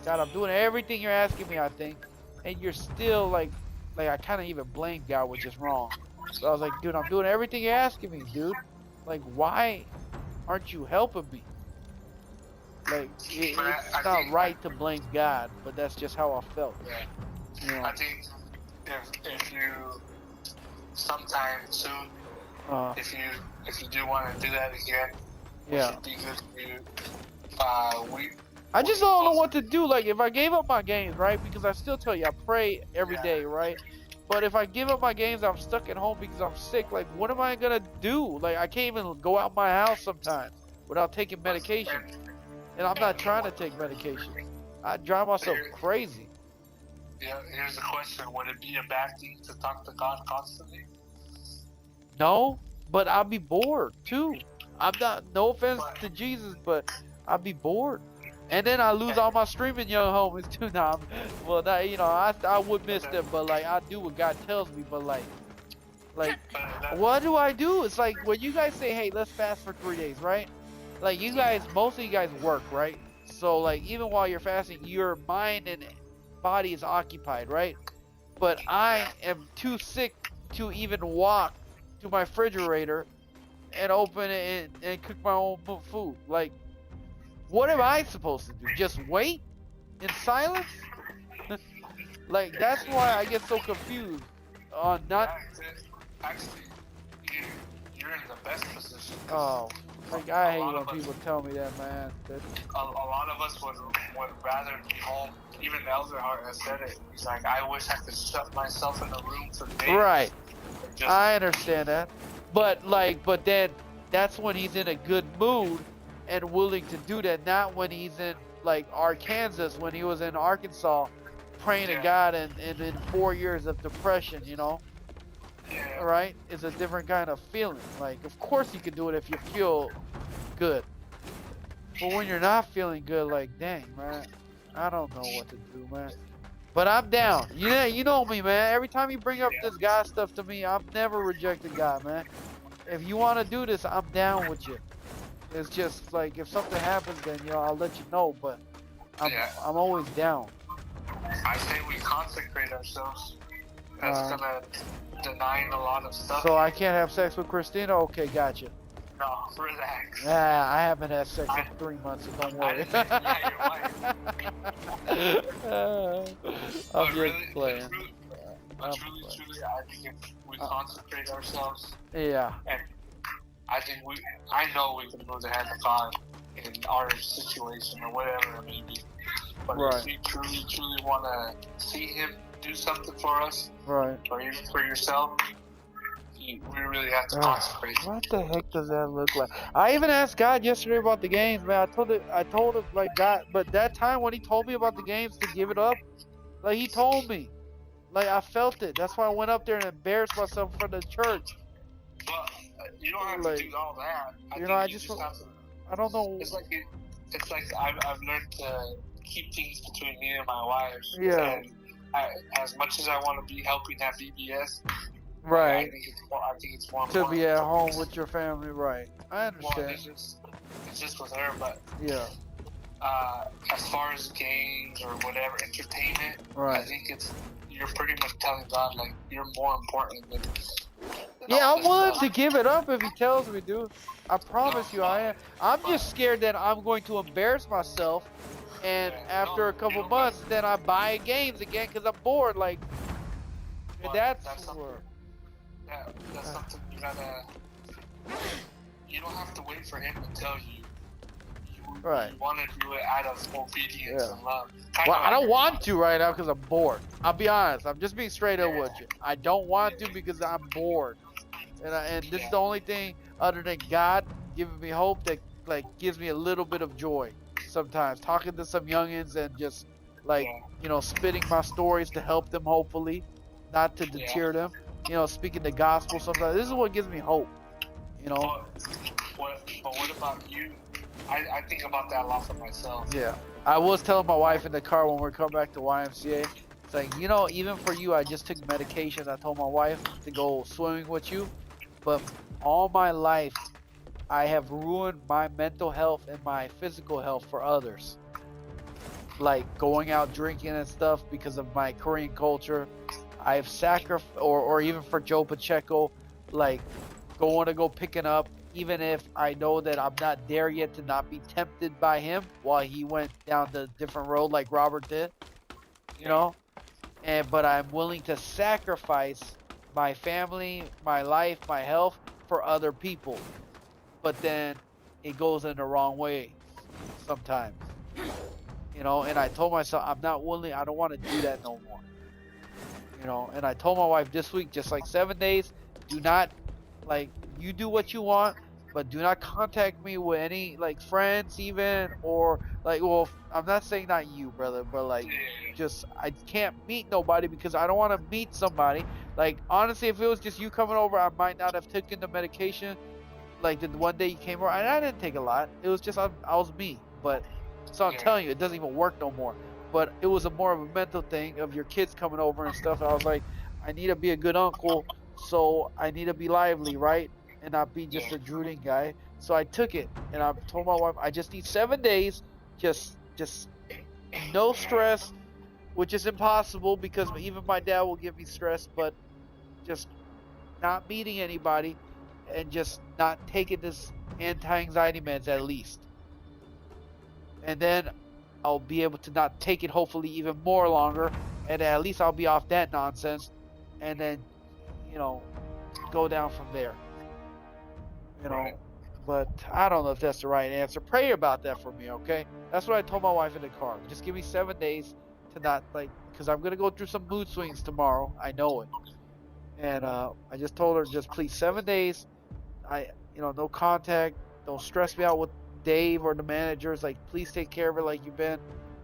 God, I'm doing everything you're asking me, I think, and you're still like I kind of even blamed God, which is wrong. So I was like, dude, I'm doing everything you're asking me, dude. Like, why aren't you helping me? Like, it's not right to blame God, but that's just how I felt. Yeah. You know? I think if you sometime soon, if you do want to do that again, it would be good for you. I just don't know what to do. Like, if I gave up my games, right? Because I still tell you, I pray every day, right? But if I give up my games, I'm stuck at home because I'm sick. Like, what am I gonna do? Like, I can't even go out my house sometimes without taking medication. And I'm not trying to take medication. I drive myself crazy. Yeah, here's a question. Would it be a bad thing to talk to God constantly? No, but I'll be bored, too. I'm not, no offense to Jesus, but I'll be bored. And then I lose all my streaming young homies, too. Now, well, that, you know, I would miss them, but, like, I do what God tells me, but, like, what do I do? It's like, when you guys say, hey, let's fast for 3 days, right? Like, you guys, most of you guys work, right? So, like, even while you're fasting, your mind and body is occupied, right? But I am too sick to even walk to my refrigerator and open it and cook my own food. Like, what am I supposed to do? Just wait in silence? Like, that's why I get so confused on not... Actually, you're in the best position. Oh, like I hate when people tell me that, man. A lot of us would rather be home. Even Elderhart has said it. He's like, I wish I could shut myself in a room for days. Right. I understand that, but then that's when he's in a good mood and willing to do that. Not when he's in like Arkansas, when he was in Arkansas, praying to God and in 4 years of depression, you know. Yeah. Right? It's a different kind of feeling. Like, of course you can do it if you feel good, but when you're not feeling good, like, dang, man, I don't know what to do, man. But I'm down. You know me, man. Every time you bring up this God stuff to me, I've never rejected God, man. If you want to do this, I'm down with you. It's just like if something happens, then I'll let you know. But I'm always down. I say we consecrate ourselves. That's gonna deny a lot of stuff. So I can't have sex with Christina? Okay, gotcha. No, relax. Yeah, I haven't had sex in 3 months, so don't worry. I'm just playing. Truly, I think if we consecrate ourselves, and I think I know we can move the hand of God in our situation or whatever it may be. But if you truly want to see Him do something for us, or even for yourself, we really have to consecrate. What the heck does that look like? I even asked God yesterday about the games, man. I told him like God, but that time when he told me about the games to give it up, like he told me, like I felt it. That's why I went up there and embarrassed myself in front of the church. But you don't have to do all that. I don't know. It's like I've learned to keep things between me and my wife. Yeah. And as much as I want to be helping at BBS, right. I think it's more to be at home with your family, right? I understand. Well, it's just with her, but as far as games or whatever entertainment, I think you're pretty much telling God like you're more important than I'm willing to give it up if He tells me to. I promise you, I am. I'm just scared that I'm going to embarrass myself, and after a couple months, then I buy games again because I'm bored. Like, that's something you gotta. You don't have to wait for Him to tell you. You want to do it out of obedience and love. Well, I don't want to right now because I'm bored. I'll be honest. I'm just being straight up with you. I don't want to because I'm bored. And this is the only thing other than God giving me hope that like gives me a little bit of joy sometimes. Talking to some youngins and just like, spitting my stories to help them hopefully, not to deter them. Speaking the gospel sometimes. This is what gives me hope. But what about you? I think about that a lot for myself. Yeah. I was telling my wife in the car when we come back to YMCA, it's like, even for you, I just took medication. I told my wife to go swimming with you. But all my life, I have ruined my mental health and my physical health for others. Like going out drinking and stuff because of my Korean culture. I've sacrificed, or even for Joe Pacheco, like going to go picking up, even if I know that I'm not there yet to not be tempted by him while he went down the different road like Robert did, but I'm willing to sacrifice my family, my life, my health for other people. But then it goes in the wrong way sometimes, and I told myself I'm not willing, I don't want to do that no more. And I told my wife this week, just like 7 days, do not, like, you do what you want, but do not contact me with any, like, friends even, or, like, well, I'm not saying not you, brother, but, like, just, I can't meet nobody because I don't want to meet somebody. Like, honestly, if it was just you coming over, I might not have taken the medication, like, the one day you came over, and I didn't take a lot. It was just, I was me, but, so I'm telling you, it doesn't even work no more. But it was more of a mental thing of your kids coming over and stuff. I was like, I need to be a good uncle, so I need to be lively, right? And not be just a drooling guy. So I took it, and I told my wife, I just need 7 days, just no stress, which is impossible because even my dad will give me stress, but just not meeting anybody and just not taking this anti-anxiety meds at least. And then I'll be able to not take it hopefully even more longer, and at least I'll be off that nonsense, and then, go down from there. You know, Right. but I don't know if that's the right answer. Pray about that for me, okay? That's what I told my wife in the car. Just give me 7 days to not like, because I'm gonna go through some mood swings tomorrow. I know it, and I just told her just please 7 days. No contact. Don't stress me out with Dave or the managers. Like, please take care of it like you've been.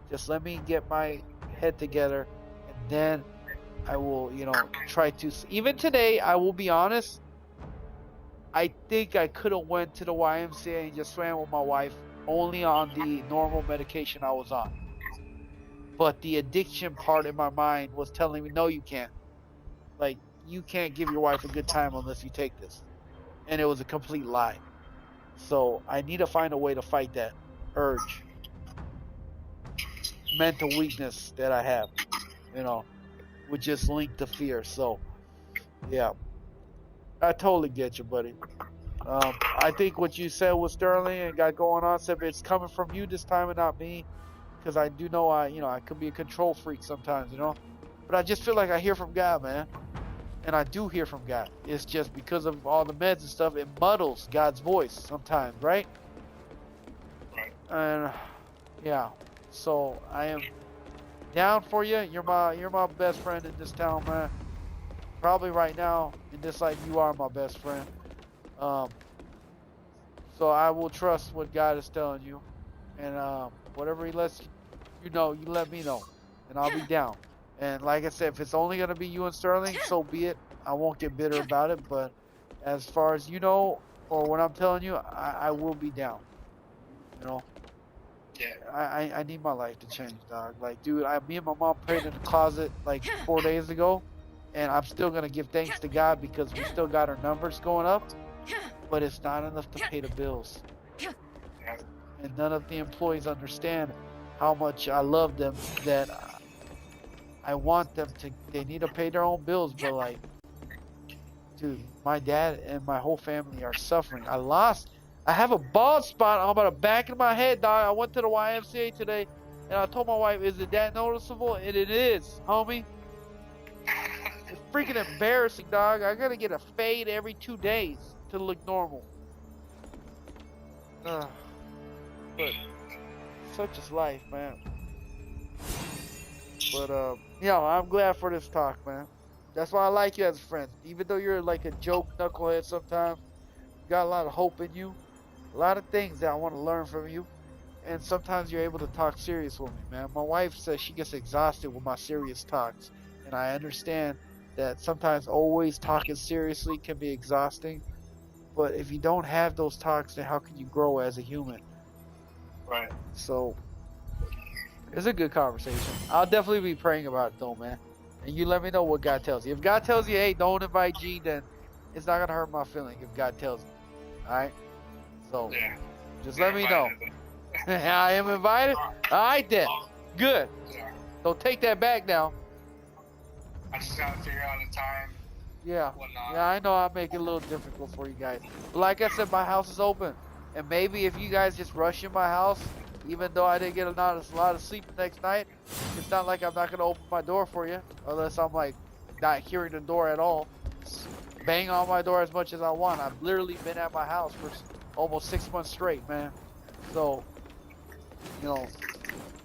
Just let me get my head together, and then I will, try to. Even today, I will be honest. I think I could have went to the YMCA and just swam with my wife only on the normal medication I was on. But the addiction part in my mind was telling me, no, you can't. Like, you can't give your wife a good time unless you take this. And it was a complete lie. So I need to find a way to fight that urge, mental weakness that I have, would just link to fear. So, yeah, I totally get you, buddy. I think what you said with Sterling and got going on, said it's coming from you this time and not me, because I do know I could be a control freak sometimes, but I just feel like I hear from God, man, and I do hear from God. It's just because of all the meds and stuff, it muddles God's voice sometimes, right? Right. And yeah, so I am down for you. You're my best friend in this town, man. Probably right now in this life, you are my best friend. So I will trust what God is telling you, and whatever He lets you know, you let me know, and I'll be down. And like I said, if it's only gonna be you and Sterling, so be it. I won't get bitter about it. But as far as or what I'm telling you, I will be down. Yeah. I need my life to change, dog. Like, dude, me and my mom prayed in the closet like 4 days ago, and I'm still gonna give thanks to God because we still got our numbers going up, but it's not enough to pay the bills. And none of the employees understand how much I love them, that I want them to, they need to pay their own bills, but like, dude, my dad and my whole family are suffering. I have a bald spot on the back of my head, dog. I went to the YMCA today, and I told my wife, is it that noticeable? And it is, homie. It's freaking embarrassing, dog. I gotta get a fade every 2 days to look normal. But such is life, man. But I'm glad for this talk, man. That's why I like you as a friend. Even though you're like a joke knucklehead sometimes, you got a lot of hope in you. A lot of things that I want to learn from you. And sometimes you're able to talk serious with me, man. My wife says she gets exhausted with my serious talks. And I understand that sometimes always talking seriously can be exhausting. But if you don't have those talks, then how can you grow as a human? Right. So, it's a good conversation. I'll definitely be praying about it, though, man. And you let me know what God tells you. If God tells you, hey, don't invite G, then it's not going to hurt my feeling if God tells you. All right? So, Yeah. just let me know. I am invited? All right, then. Good. Yeah. Don't take that back now. I just gotta figure out a time. Yeah. Whatnot. Yeah, I know I make it a little difficult for you guys. But like I said, my house is open. And maybe if you guys just rush in my house, even though I didn't get a lot of sleep the next night, it's not like I'm not going to open my door for you. Unless I'm like not hearing the door at all. Bang on my door as much as I want. I've literally been at my house for almost 6 months straight, man. So,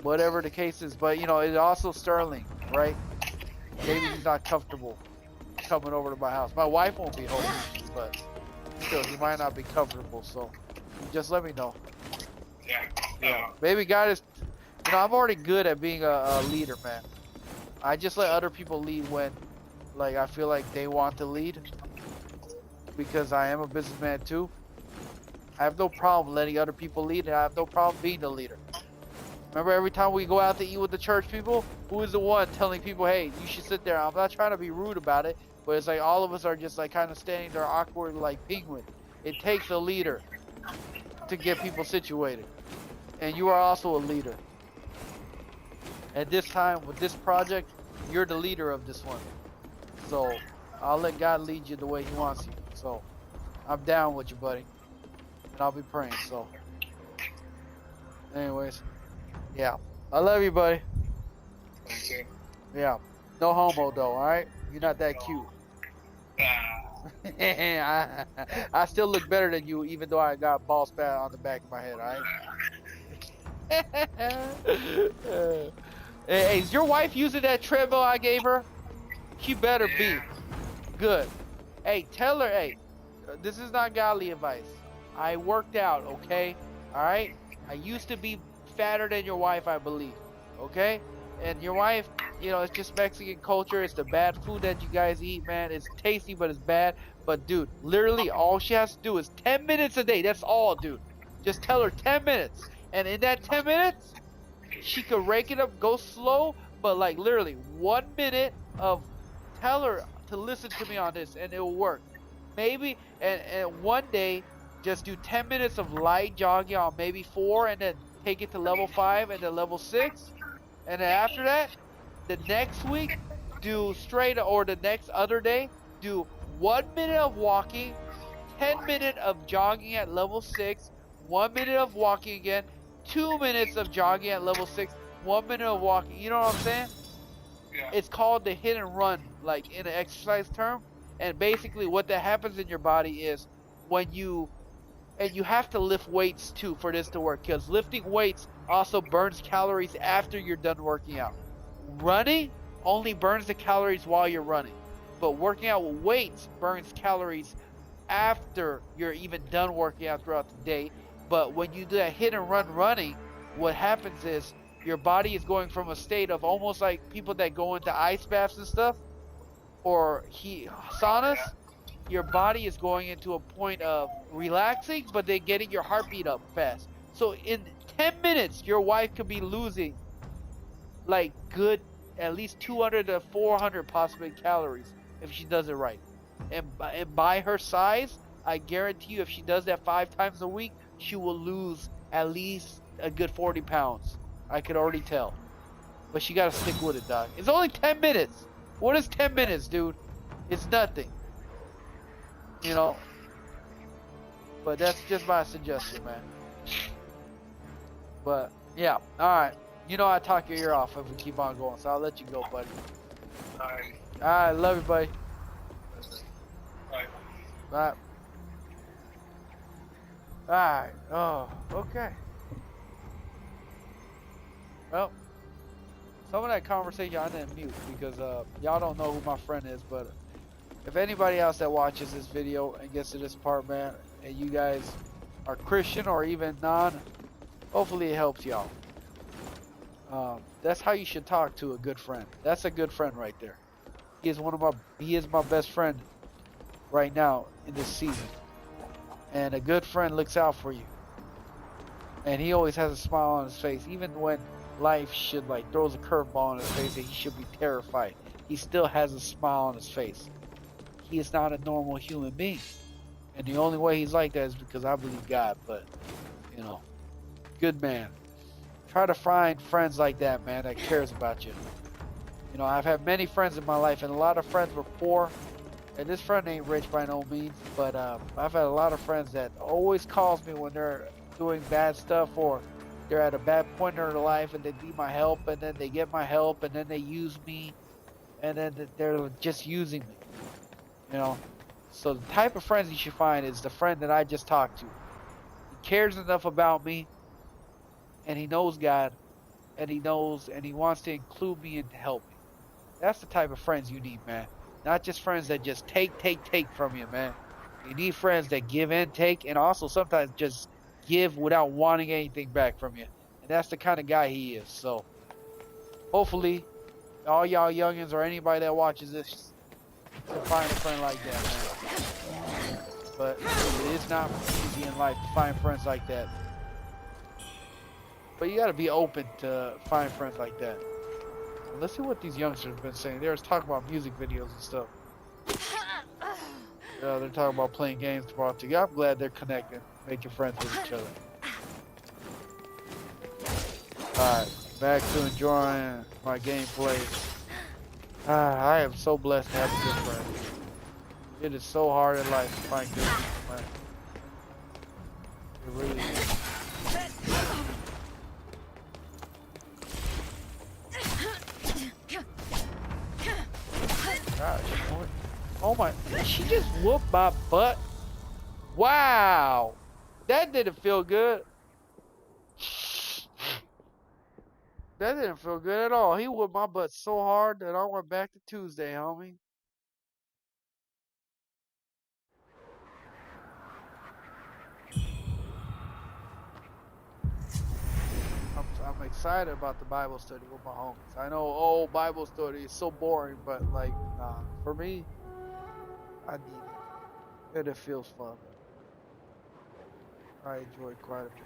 whatever the case is. But, it's also Sterling, right? Maybe he's not comfortable coming over to my house. My wife won't be home, but still, he might not be comfortable. So, just let me know. Yeah. Maybe God is, I'm already good at being a leader, man. I just let other people lead when, like, I feel like they want to lead. Because I am a businessman too. I have no problem letting other people lead, and I have no problem being the leader. Remember every time we go out to eat with the church people, who is the one telling people, hey, you should sit there? I'm not trying to be rude about it, but it's like all of us are just like kind of standing there awkward like penguins. It takes a leader to get people situated. And you are also a leader. At this time, with this project, you're the leader of this one. So, I'll let God lead you the way He wants you. So, I'm down with you, buddy. And I'll be praying, so. Anyways. Yeah. I love you, buddy. Thank you. Yeah. No homo, though, alright? You're not that cute. Ah. I still look better than you, even though I got ball spat on the back of my head. All right. Hey, is your wife using that treadmill I gave her? She better be. Good. Hey, tell her, hey, this is not godly advice. I worked out, okay? All right? I used to be fatter than your wife, I believe. Okay? And your wife, you know, it's just Mexican culture. It's the bad food that you guys eat, man. It's tasty, but it's bad. But, dude, literally all she has to do is 10 minutes a day. That's all, dude. Just tell her 10 minutes. And in that 10 minutes, she could rake it up, go slow, but like literally 1 minute of, tell her to listen to me on this and it will work. Maybe, and one day, just do 10 minutes of light jogging on maybe 4 and then take it to level 5 and then level 6. And then after that, the next week, do straight, or the next other day, do 1 minute of walking, 10 minutes of jogging at level 6, 1 minute of walking again, 2 minutes of jogging at level 6, 1 minute of walking. You know what I'm saying? Yeah. It's called the hit and run, like in an exercise term. And basically what that happens in your body is when you, and you have to lift weights too for this to work, because lifting weights also burns calories after you're done working out. Running only burns the calories while you're running. But working out with weights burns calories after you're even done working out throughout the day. But when you do that hit and run running, what happens is your body is going from a state of almost like people that go into ice baths and stuff, or saunas. Your body is going into a point of relaxing, but then getting your heartbeat up fast. So in 10 minutes, your wife could be losing like good, at least 200 to 400 possibly calories if she does it right. And by her size, I guarantee you if she does that 5 times a week, she will lose at least a good 40 pounds. I could already tell. But she gotta stick with it, dog. It's only 10 minutes. What is 10 minutes, dude? It's nothing. You know? But that's just my suggestion, man. But, yeah. Alright. You know I talk your ear off if we keep on going, so I'll let you go, buddy. Alright, love you, buddy. Bye. Alright. Oh, okay. Well, some of that conversation I didn't mute because y'all don't know who my friend is, but if anybody else that watches this video and gets to this part, man, and you guys are Christian or even non, hopefully it helps y'all. That's how you should talk to a good friend. That's a good friend right there. He is my best friend right now in this season. And a good friend looks out for you. And he always has a smile on his face, even when life should like throws a curveball in his face and he should be terrified. He still has a smile on his face. He is not a normal human being. And the only way he's like that is because I believe God. But, you know, good man. Try to find friends like that, man, that cares about you. You know, I've had many friends in my life, and a lot of friends were poor. And this friend ain't rich by no means, but I've had a lot of friends that always calls me when they're doing bad stuff or they're at a bad point in their life and they need my help, and then they get my help, and then they use me, and then they're just using me. You know? So the type of friends you should find is the friend that I just talked to. He cares enough about me, and he knows God, and he knows, and he wants to include me and to help me. That's the type of friends you need, man. Not just friends that just take from you, man. You need friends that give and take, and also sometimes just give without wanting anything back from you. And that's the kind of guy he is. So, hopefully, all y'all youngins or anybody that watches this can find a friend like that, man. But it is not easy in life to find friends like that. But you gotta be open to find friends like that. Let's see what these youngsters have been saying. They were talking about music videos and stuff. Yeah, they're talking about playing games tomorrow too. I'm glad they're connecting, making friends with each other. Alright, back to enjoying my gameplay. I am so blessed to have a good friend. It is so hard in life to find good people, man. It really is. Gosh, boy. Oh my, she just whooped my butt. Wow. That didn't feel good. That didn't feel good at all. He whooped my butt so hard that I went back to Tuesday, homie. I'm excited about the Bible study with my homies. I know, Bible study is so boring, but like, nah, for me, I need it. And it feels fun. I enjoy it quite a bit.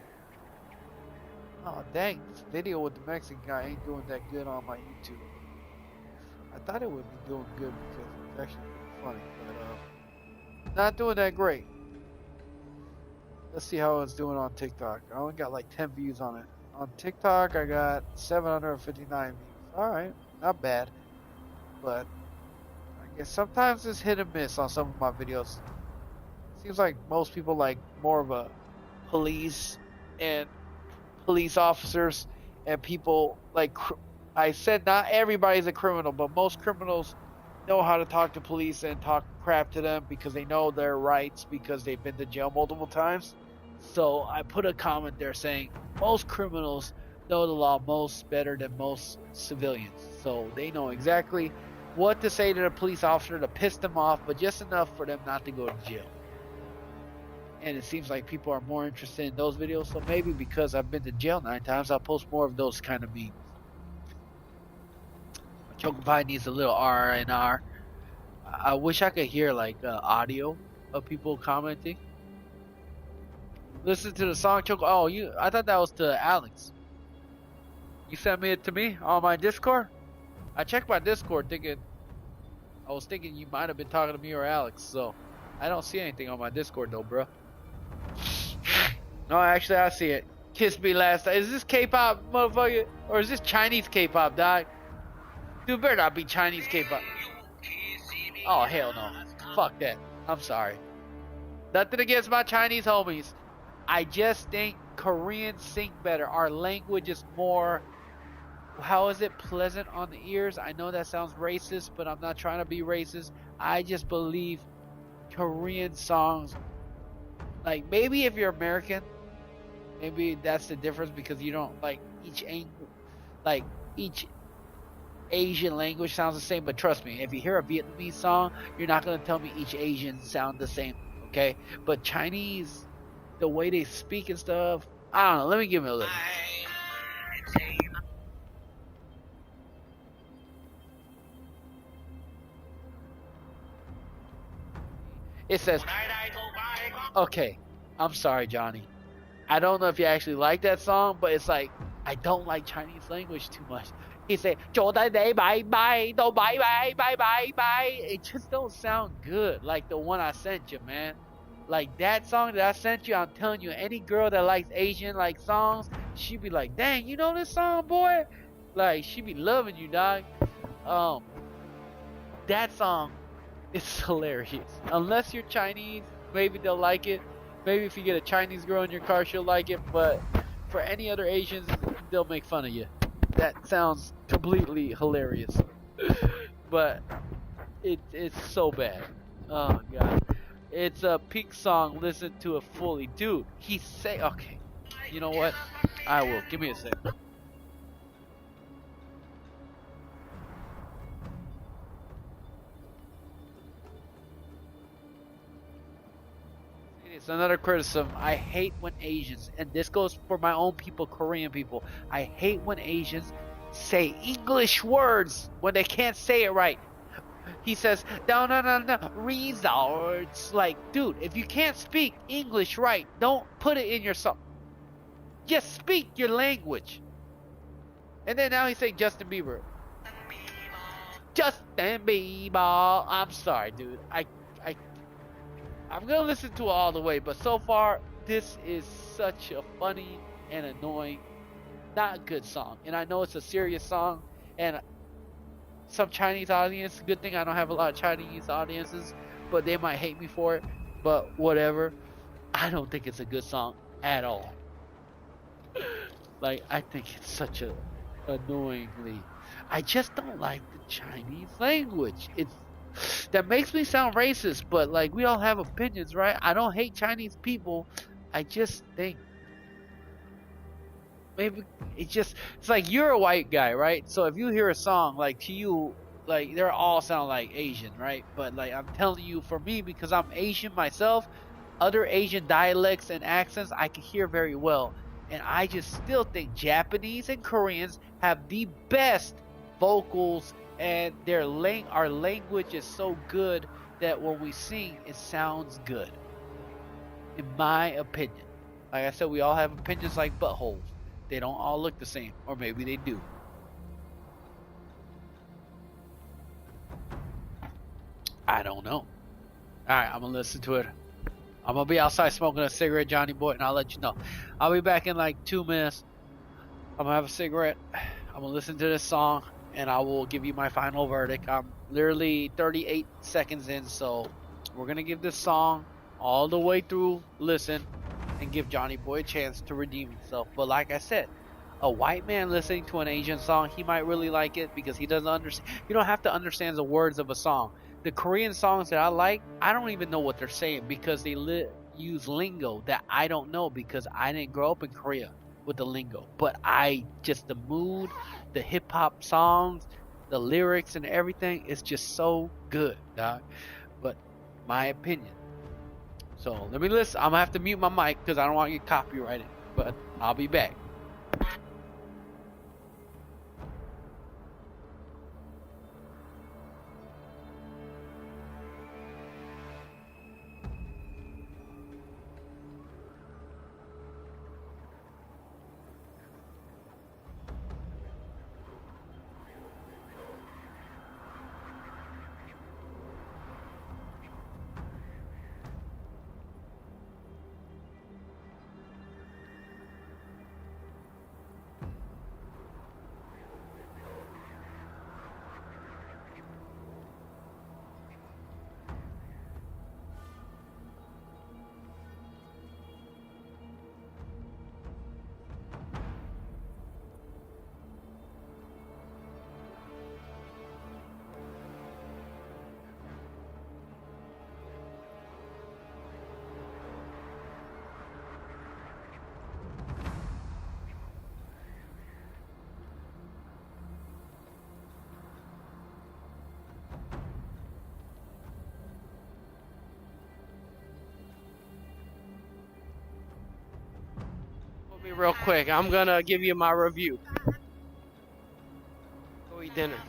Oh, dang, this video with the Mexican guy ain't doing that good on my YouTube. I thought it would be doing good because it's actually funny, but not doing that great. Let's see how it's doing on TikTok. I only got like 10 views on it. On TikTok, I got 759 views. Alright, not bad. But I guess sometimes it's hit and miss on some of my videos. Seems like most people like more of a police and police officers and people like, I said not everybody's a criminal, but most criminals know how to talk to police and talk crap to them because they know their rights because they've been to jail multiple times. So I put a comment there saying most criminals know the law most better than most civilians. So they know exactly what to say to the police officer to piss them off, but just enough for them not to go to jail. And it seems like people are more interested in those videos. So maybe because I've been to jail 9 times, I'll post more of those kind of memes. Choking Pie needs a little R&R. I wish I could hear like audio of people commenting. Listen to the song Choco. Oh, I thought that was to Alex. You sent it to me on my Discord? I checked my Discord I was thinking you might have been talking to me or Alex, so I don't see anything on my Discord though, bro. No, actually I see it. Kiss Me Last Night. Is this K-pop, motherfucker? Or is this Chinese K-pop, dog? Dude, better not be Chinese K-pop. Oh, hell no. Fuck that. I'm sorry. Nothing against my Chinese homies. I just think Koreans sing better. Our language is more, how is it, pleasant on the ears? I know that sounds racist, but I'm not trying to be racist. I just believe Korean songs, like maybe if you're American, maybe that's the difference because you don't like each Asian language sounds the same, but trust me, if you hear a Vietnamese song, you're not going to tell me each Asian sound the same, okay? But Chinese, the way they speak and stuff, I don't know. Let me give it a look. It says, okay, I'm sorry, Johnny. I don't know if you actually like that song, but it's like, I don't like Chinese language too much. He said, bye bye, no bye bye, bye bye, bye. It just don't sound good like the one I sent you, man. Like that song that I sent you, I'm telling you, any girl that likes Asian like songs, she be like, dang, you know this song, boy? Like, she be loving you, dog. That song is hilarious. Unless you're Chinese, maybe they'll like it. Maybe if you get a Chinese girl in your car, she'll like it. But for any other Asians, they'll make fun of you. That sounds completely hilarious. But it's so bad. Oh, God. It's a peak song. Listen to it fully. Dude, okay. You know what? I will. Give me a sec. It's another criticism. I hate when Asians, and this goes for my own people, Korean people. I hate when Asians say English words when they can't say it right. He says, no, results. Like, dude, if you can't speak English right, don't put it in your song. Just speak your language. And then now he's saying Justin Bieber. Justin Bieber. I'm sorry, dude. I'm gonna listen to it all the way, but so far, this is such a funny and annoying, not good song. And I know it's a serious song, and some Chinese audience, good thing I don't have a lot of Chinese audiences, but they might hate me for it, but whatever. I don't think it's a good song at all. Like, I think it's such a annoyingly, I just don't like the Chinese language. That makes me sound racist, but like we all have opinions, right? I don't hate Chinese people. I just think maybe it's like you're a white guy, right? So if you hear a song like to you, like they're all sound like Asian, right? But like I'm telling you, for me, because I'm Asian myself, other Asian dialects and accents I can hear very well. And I just still think Japanese and Koreans have the best vocals, and our language is so good that when we sing, it sounds good. In my opinion. Like I said, we all have opinions like buttholes. They don't all look the same, or maybe they do. I don't know. Alright, I'm gonna listen to it. I'm gonna be outside smoking a cigarette, Johnny Boy, and I'll let you know. I'll be back in like 2 minutes. I'm gonna have a cigarette. I'm gonna listen to this song, and I will give you my final verdict. I'm literally 38 seconds in, so we're gonna give this song all the way through, listen, and give Johnny Boy a chance to redeem himself. But like I said, a white man listening to an Asian song, he might really like it because he doesn't understand. You don't have to understand the words of a song. The Korean songs that I like, I don't even know what they're saying because they use lingo that I don't know because I didn't grow up in Korea with the lingo. But the mood, the hip hop songs, the lyrics and everything is just so good, dog. But my opinion. So let me listen. I'm gonna have to mute my mic because I don't want to get copyrighted. But I'll be back. Me real quick. I'm gonna give you my review. Go eat dinner.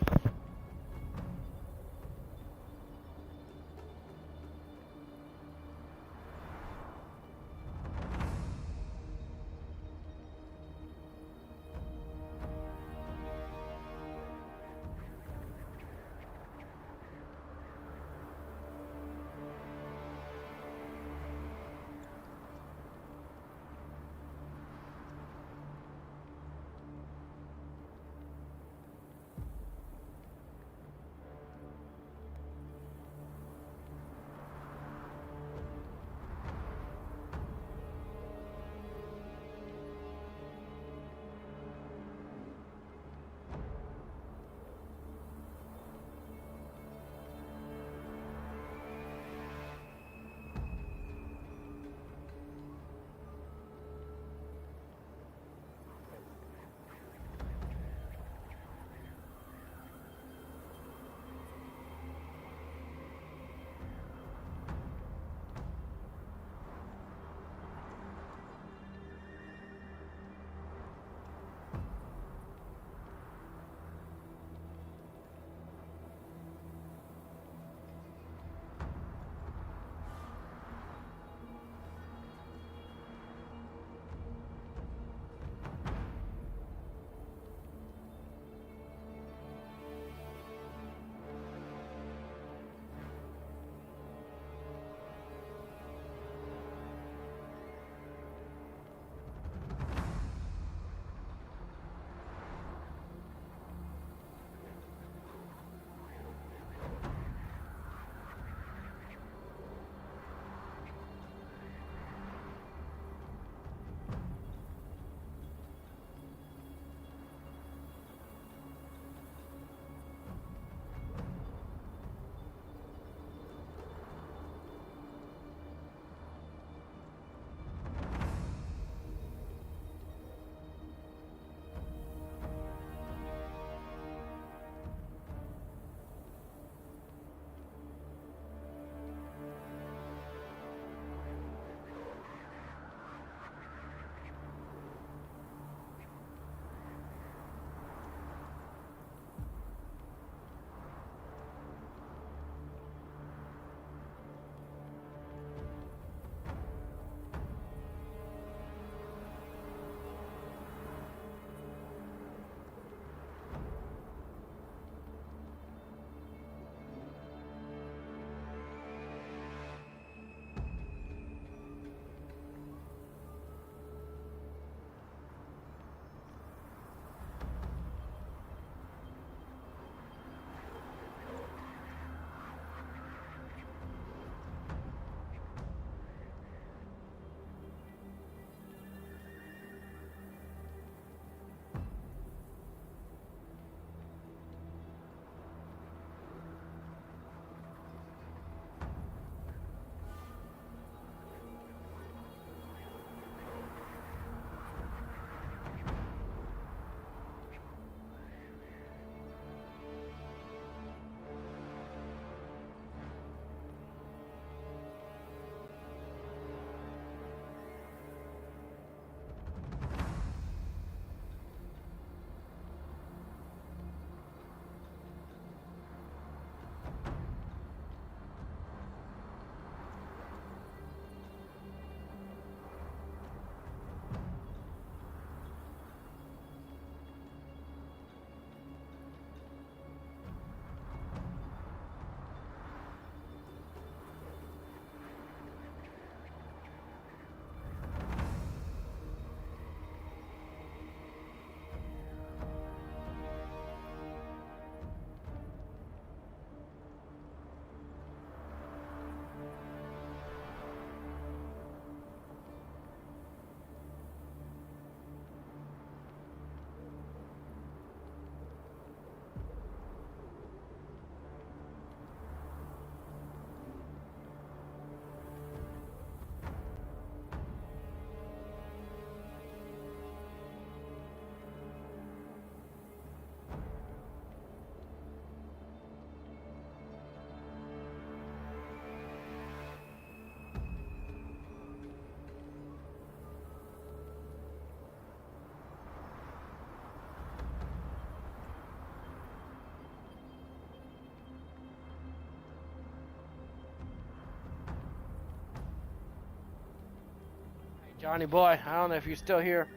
Johnny boy, I don't know if you're still here.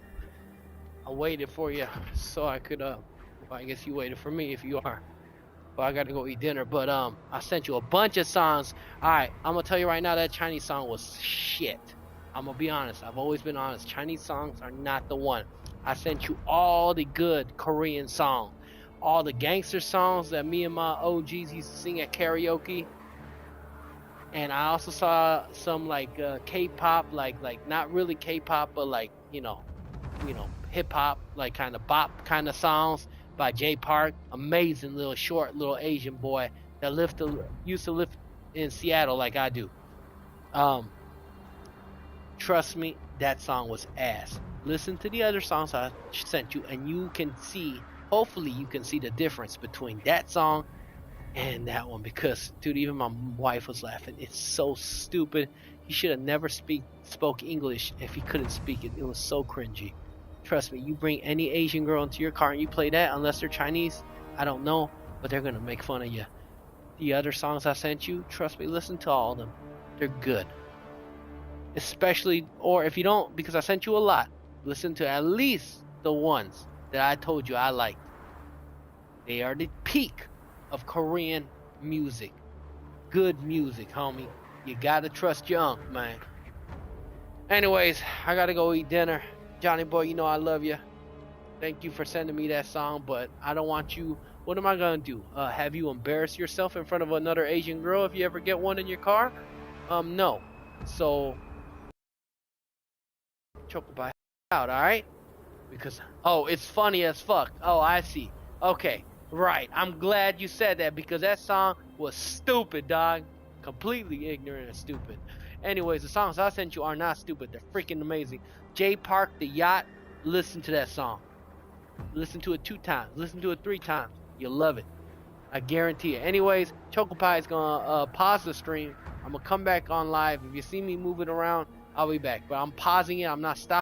I waited for you so I could well, I guess you waited for me if you are. But I gotta go eat dinner. But I sent you a bunch of songs. Alright, I'm gonna tell you right now that Chinese song was shit. I'm gonna be honest. I've always been honest. Chinese songs are not the one. I sent you all the good Korean songs. All the gangster songs that me and my OGs used to sing at karaoke. And I also saw some like K-pop, like not really K-pop, but like hip hop, like kind of bop kind of songs by Jay Park. Amazing little short little Asian boy that used to live in Seattle like I do. Trust me, that song was ass. Listen to the other songs I sent you, and you can see. Hopefully, you can see the difference between that song and that one, because dude, even my wife was laughing. It's so stupid. He should have never spoke English if he couldn't speak it. It was so cringy. Trust me, you bring any Asian girl into your car and you play that, unless they're Chinese, I don't know, but they're gonna make fun of you. The other songs I sent you, trust me, listen to all of them. They're good. Especially, or if you don't, because I sent you a lot, listen to at least the ones that I told you I liked. They are the peak of Korean music. Good music, homie. You gotta trust young, man. Anyways, I gotta go eat dinner. Johnny boy, you know I love you. Thank you for sending me that song, but I don't want you. What am I gonna do? Have you embarrass yourself in front of another Asian girl if you ever get one in your car? No. So, choke by out, alright? Because, it's funny as fuck. Oh, I see. Okay. Right. I'm glad you said that, because that song was stupid, dog. Completely ignorant and stupid. Anyways, the songs I sent you are not stupid. They're freaking amazing. Jay Park, The Yacht, listen to that song. Listen to it 2 times. Listen to it 3 times. You'll love it. I guarantee it. Anyways, Chocopie is going to pause the stream. I'm going to come back on live. If you see me moving around, I'll be back. But I'm pausing it. I'm not stopping.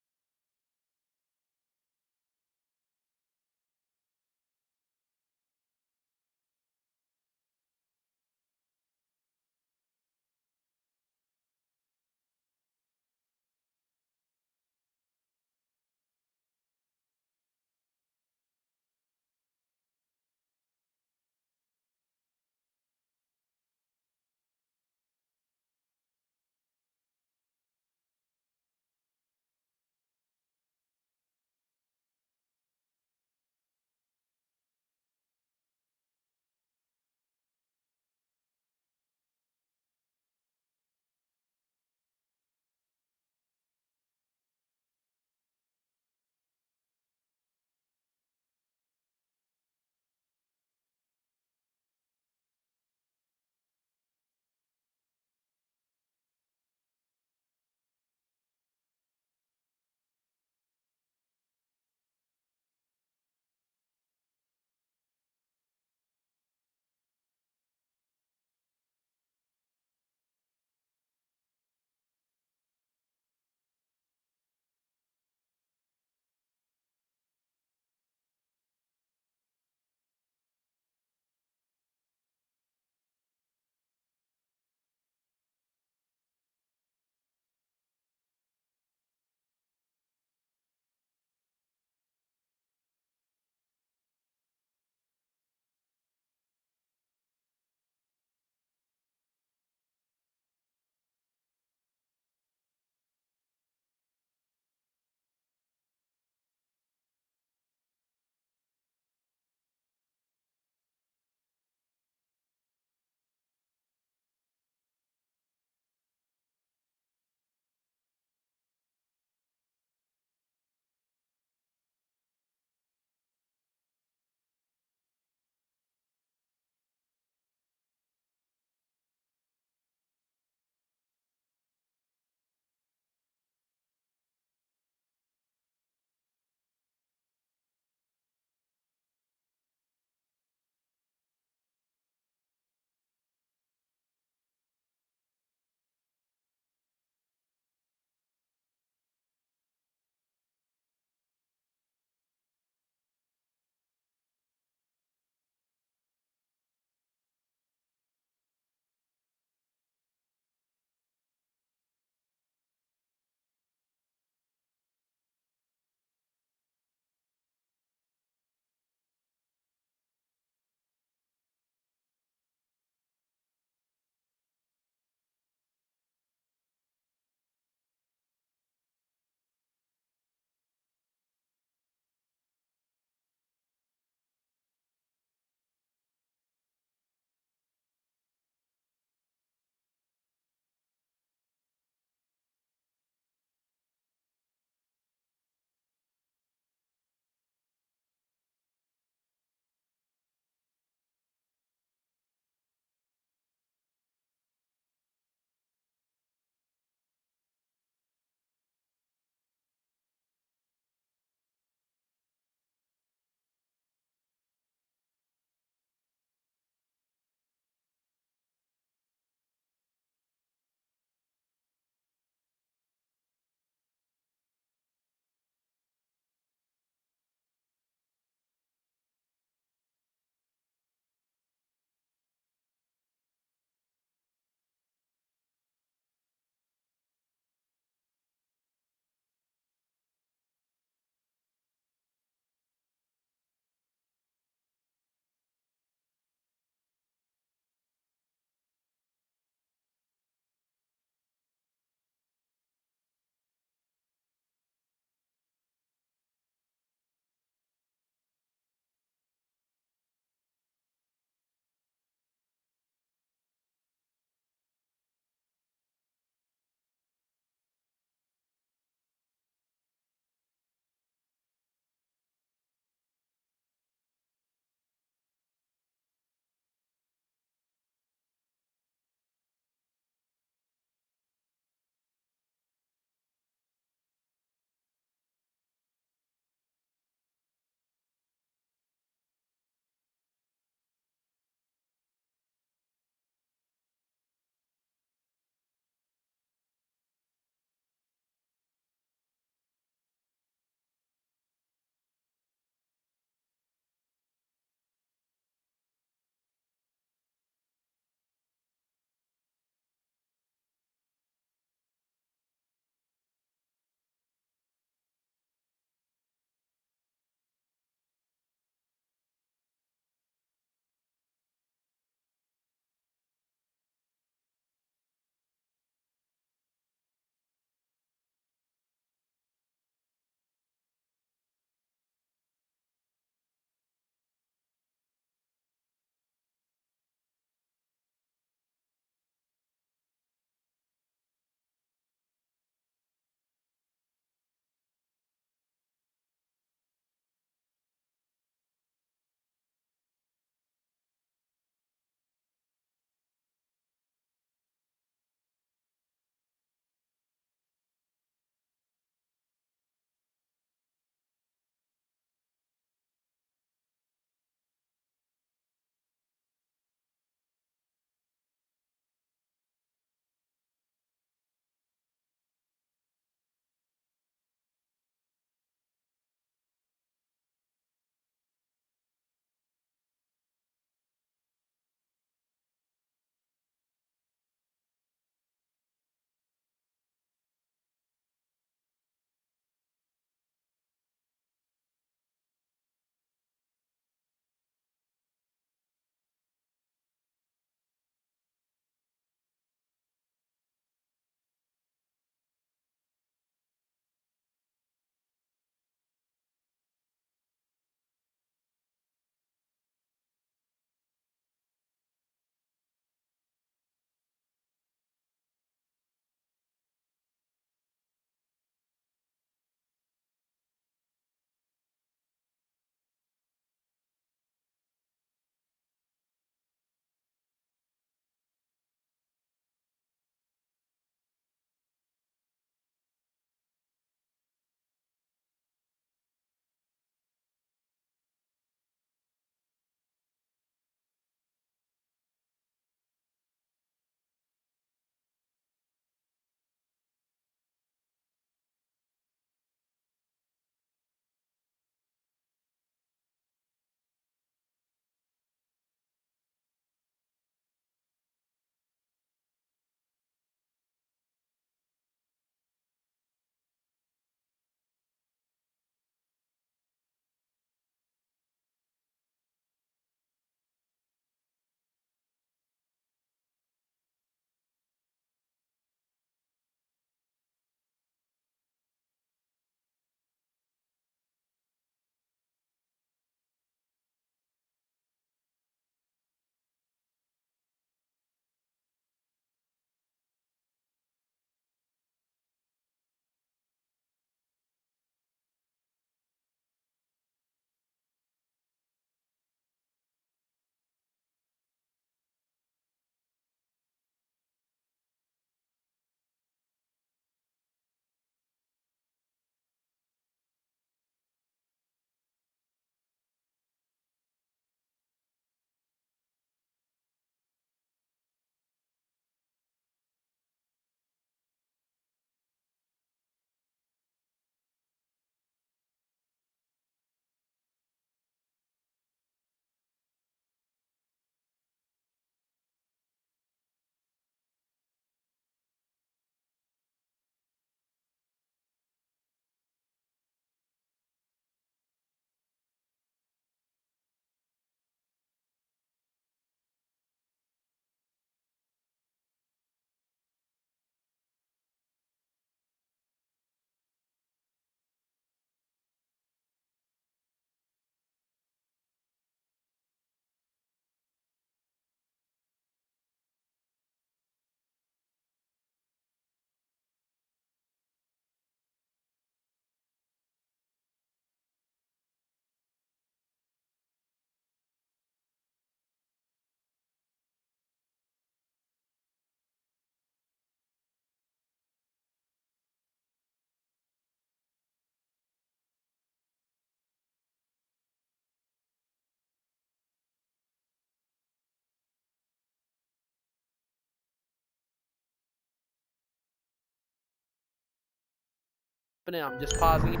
it. I'm just pausing it.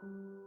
you.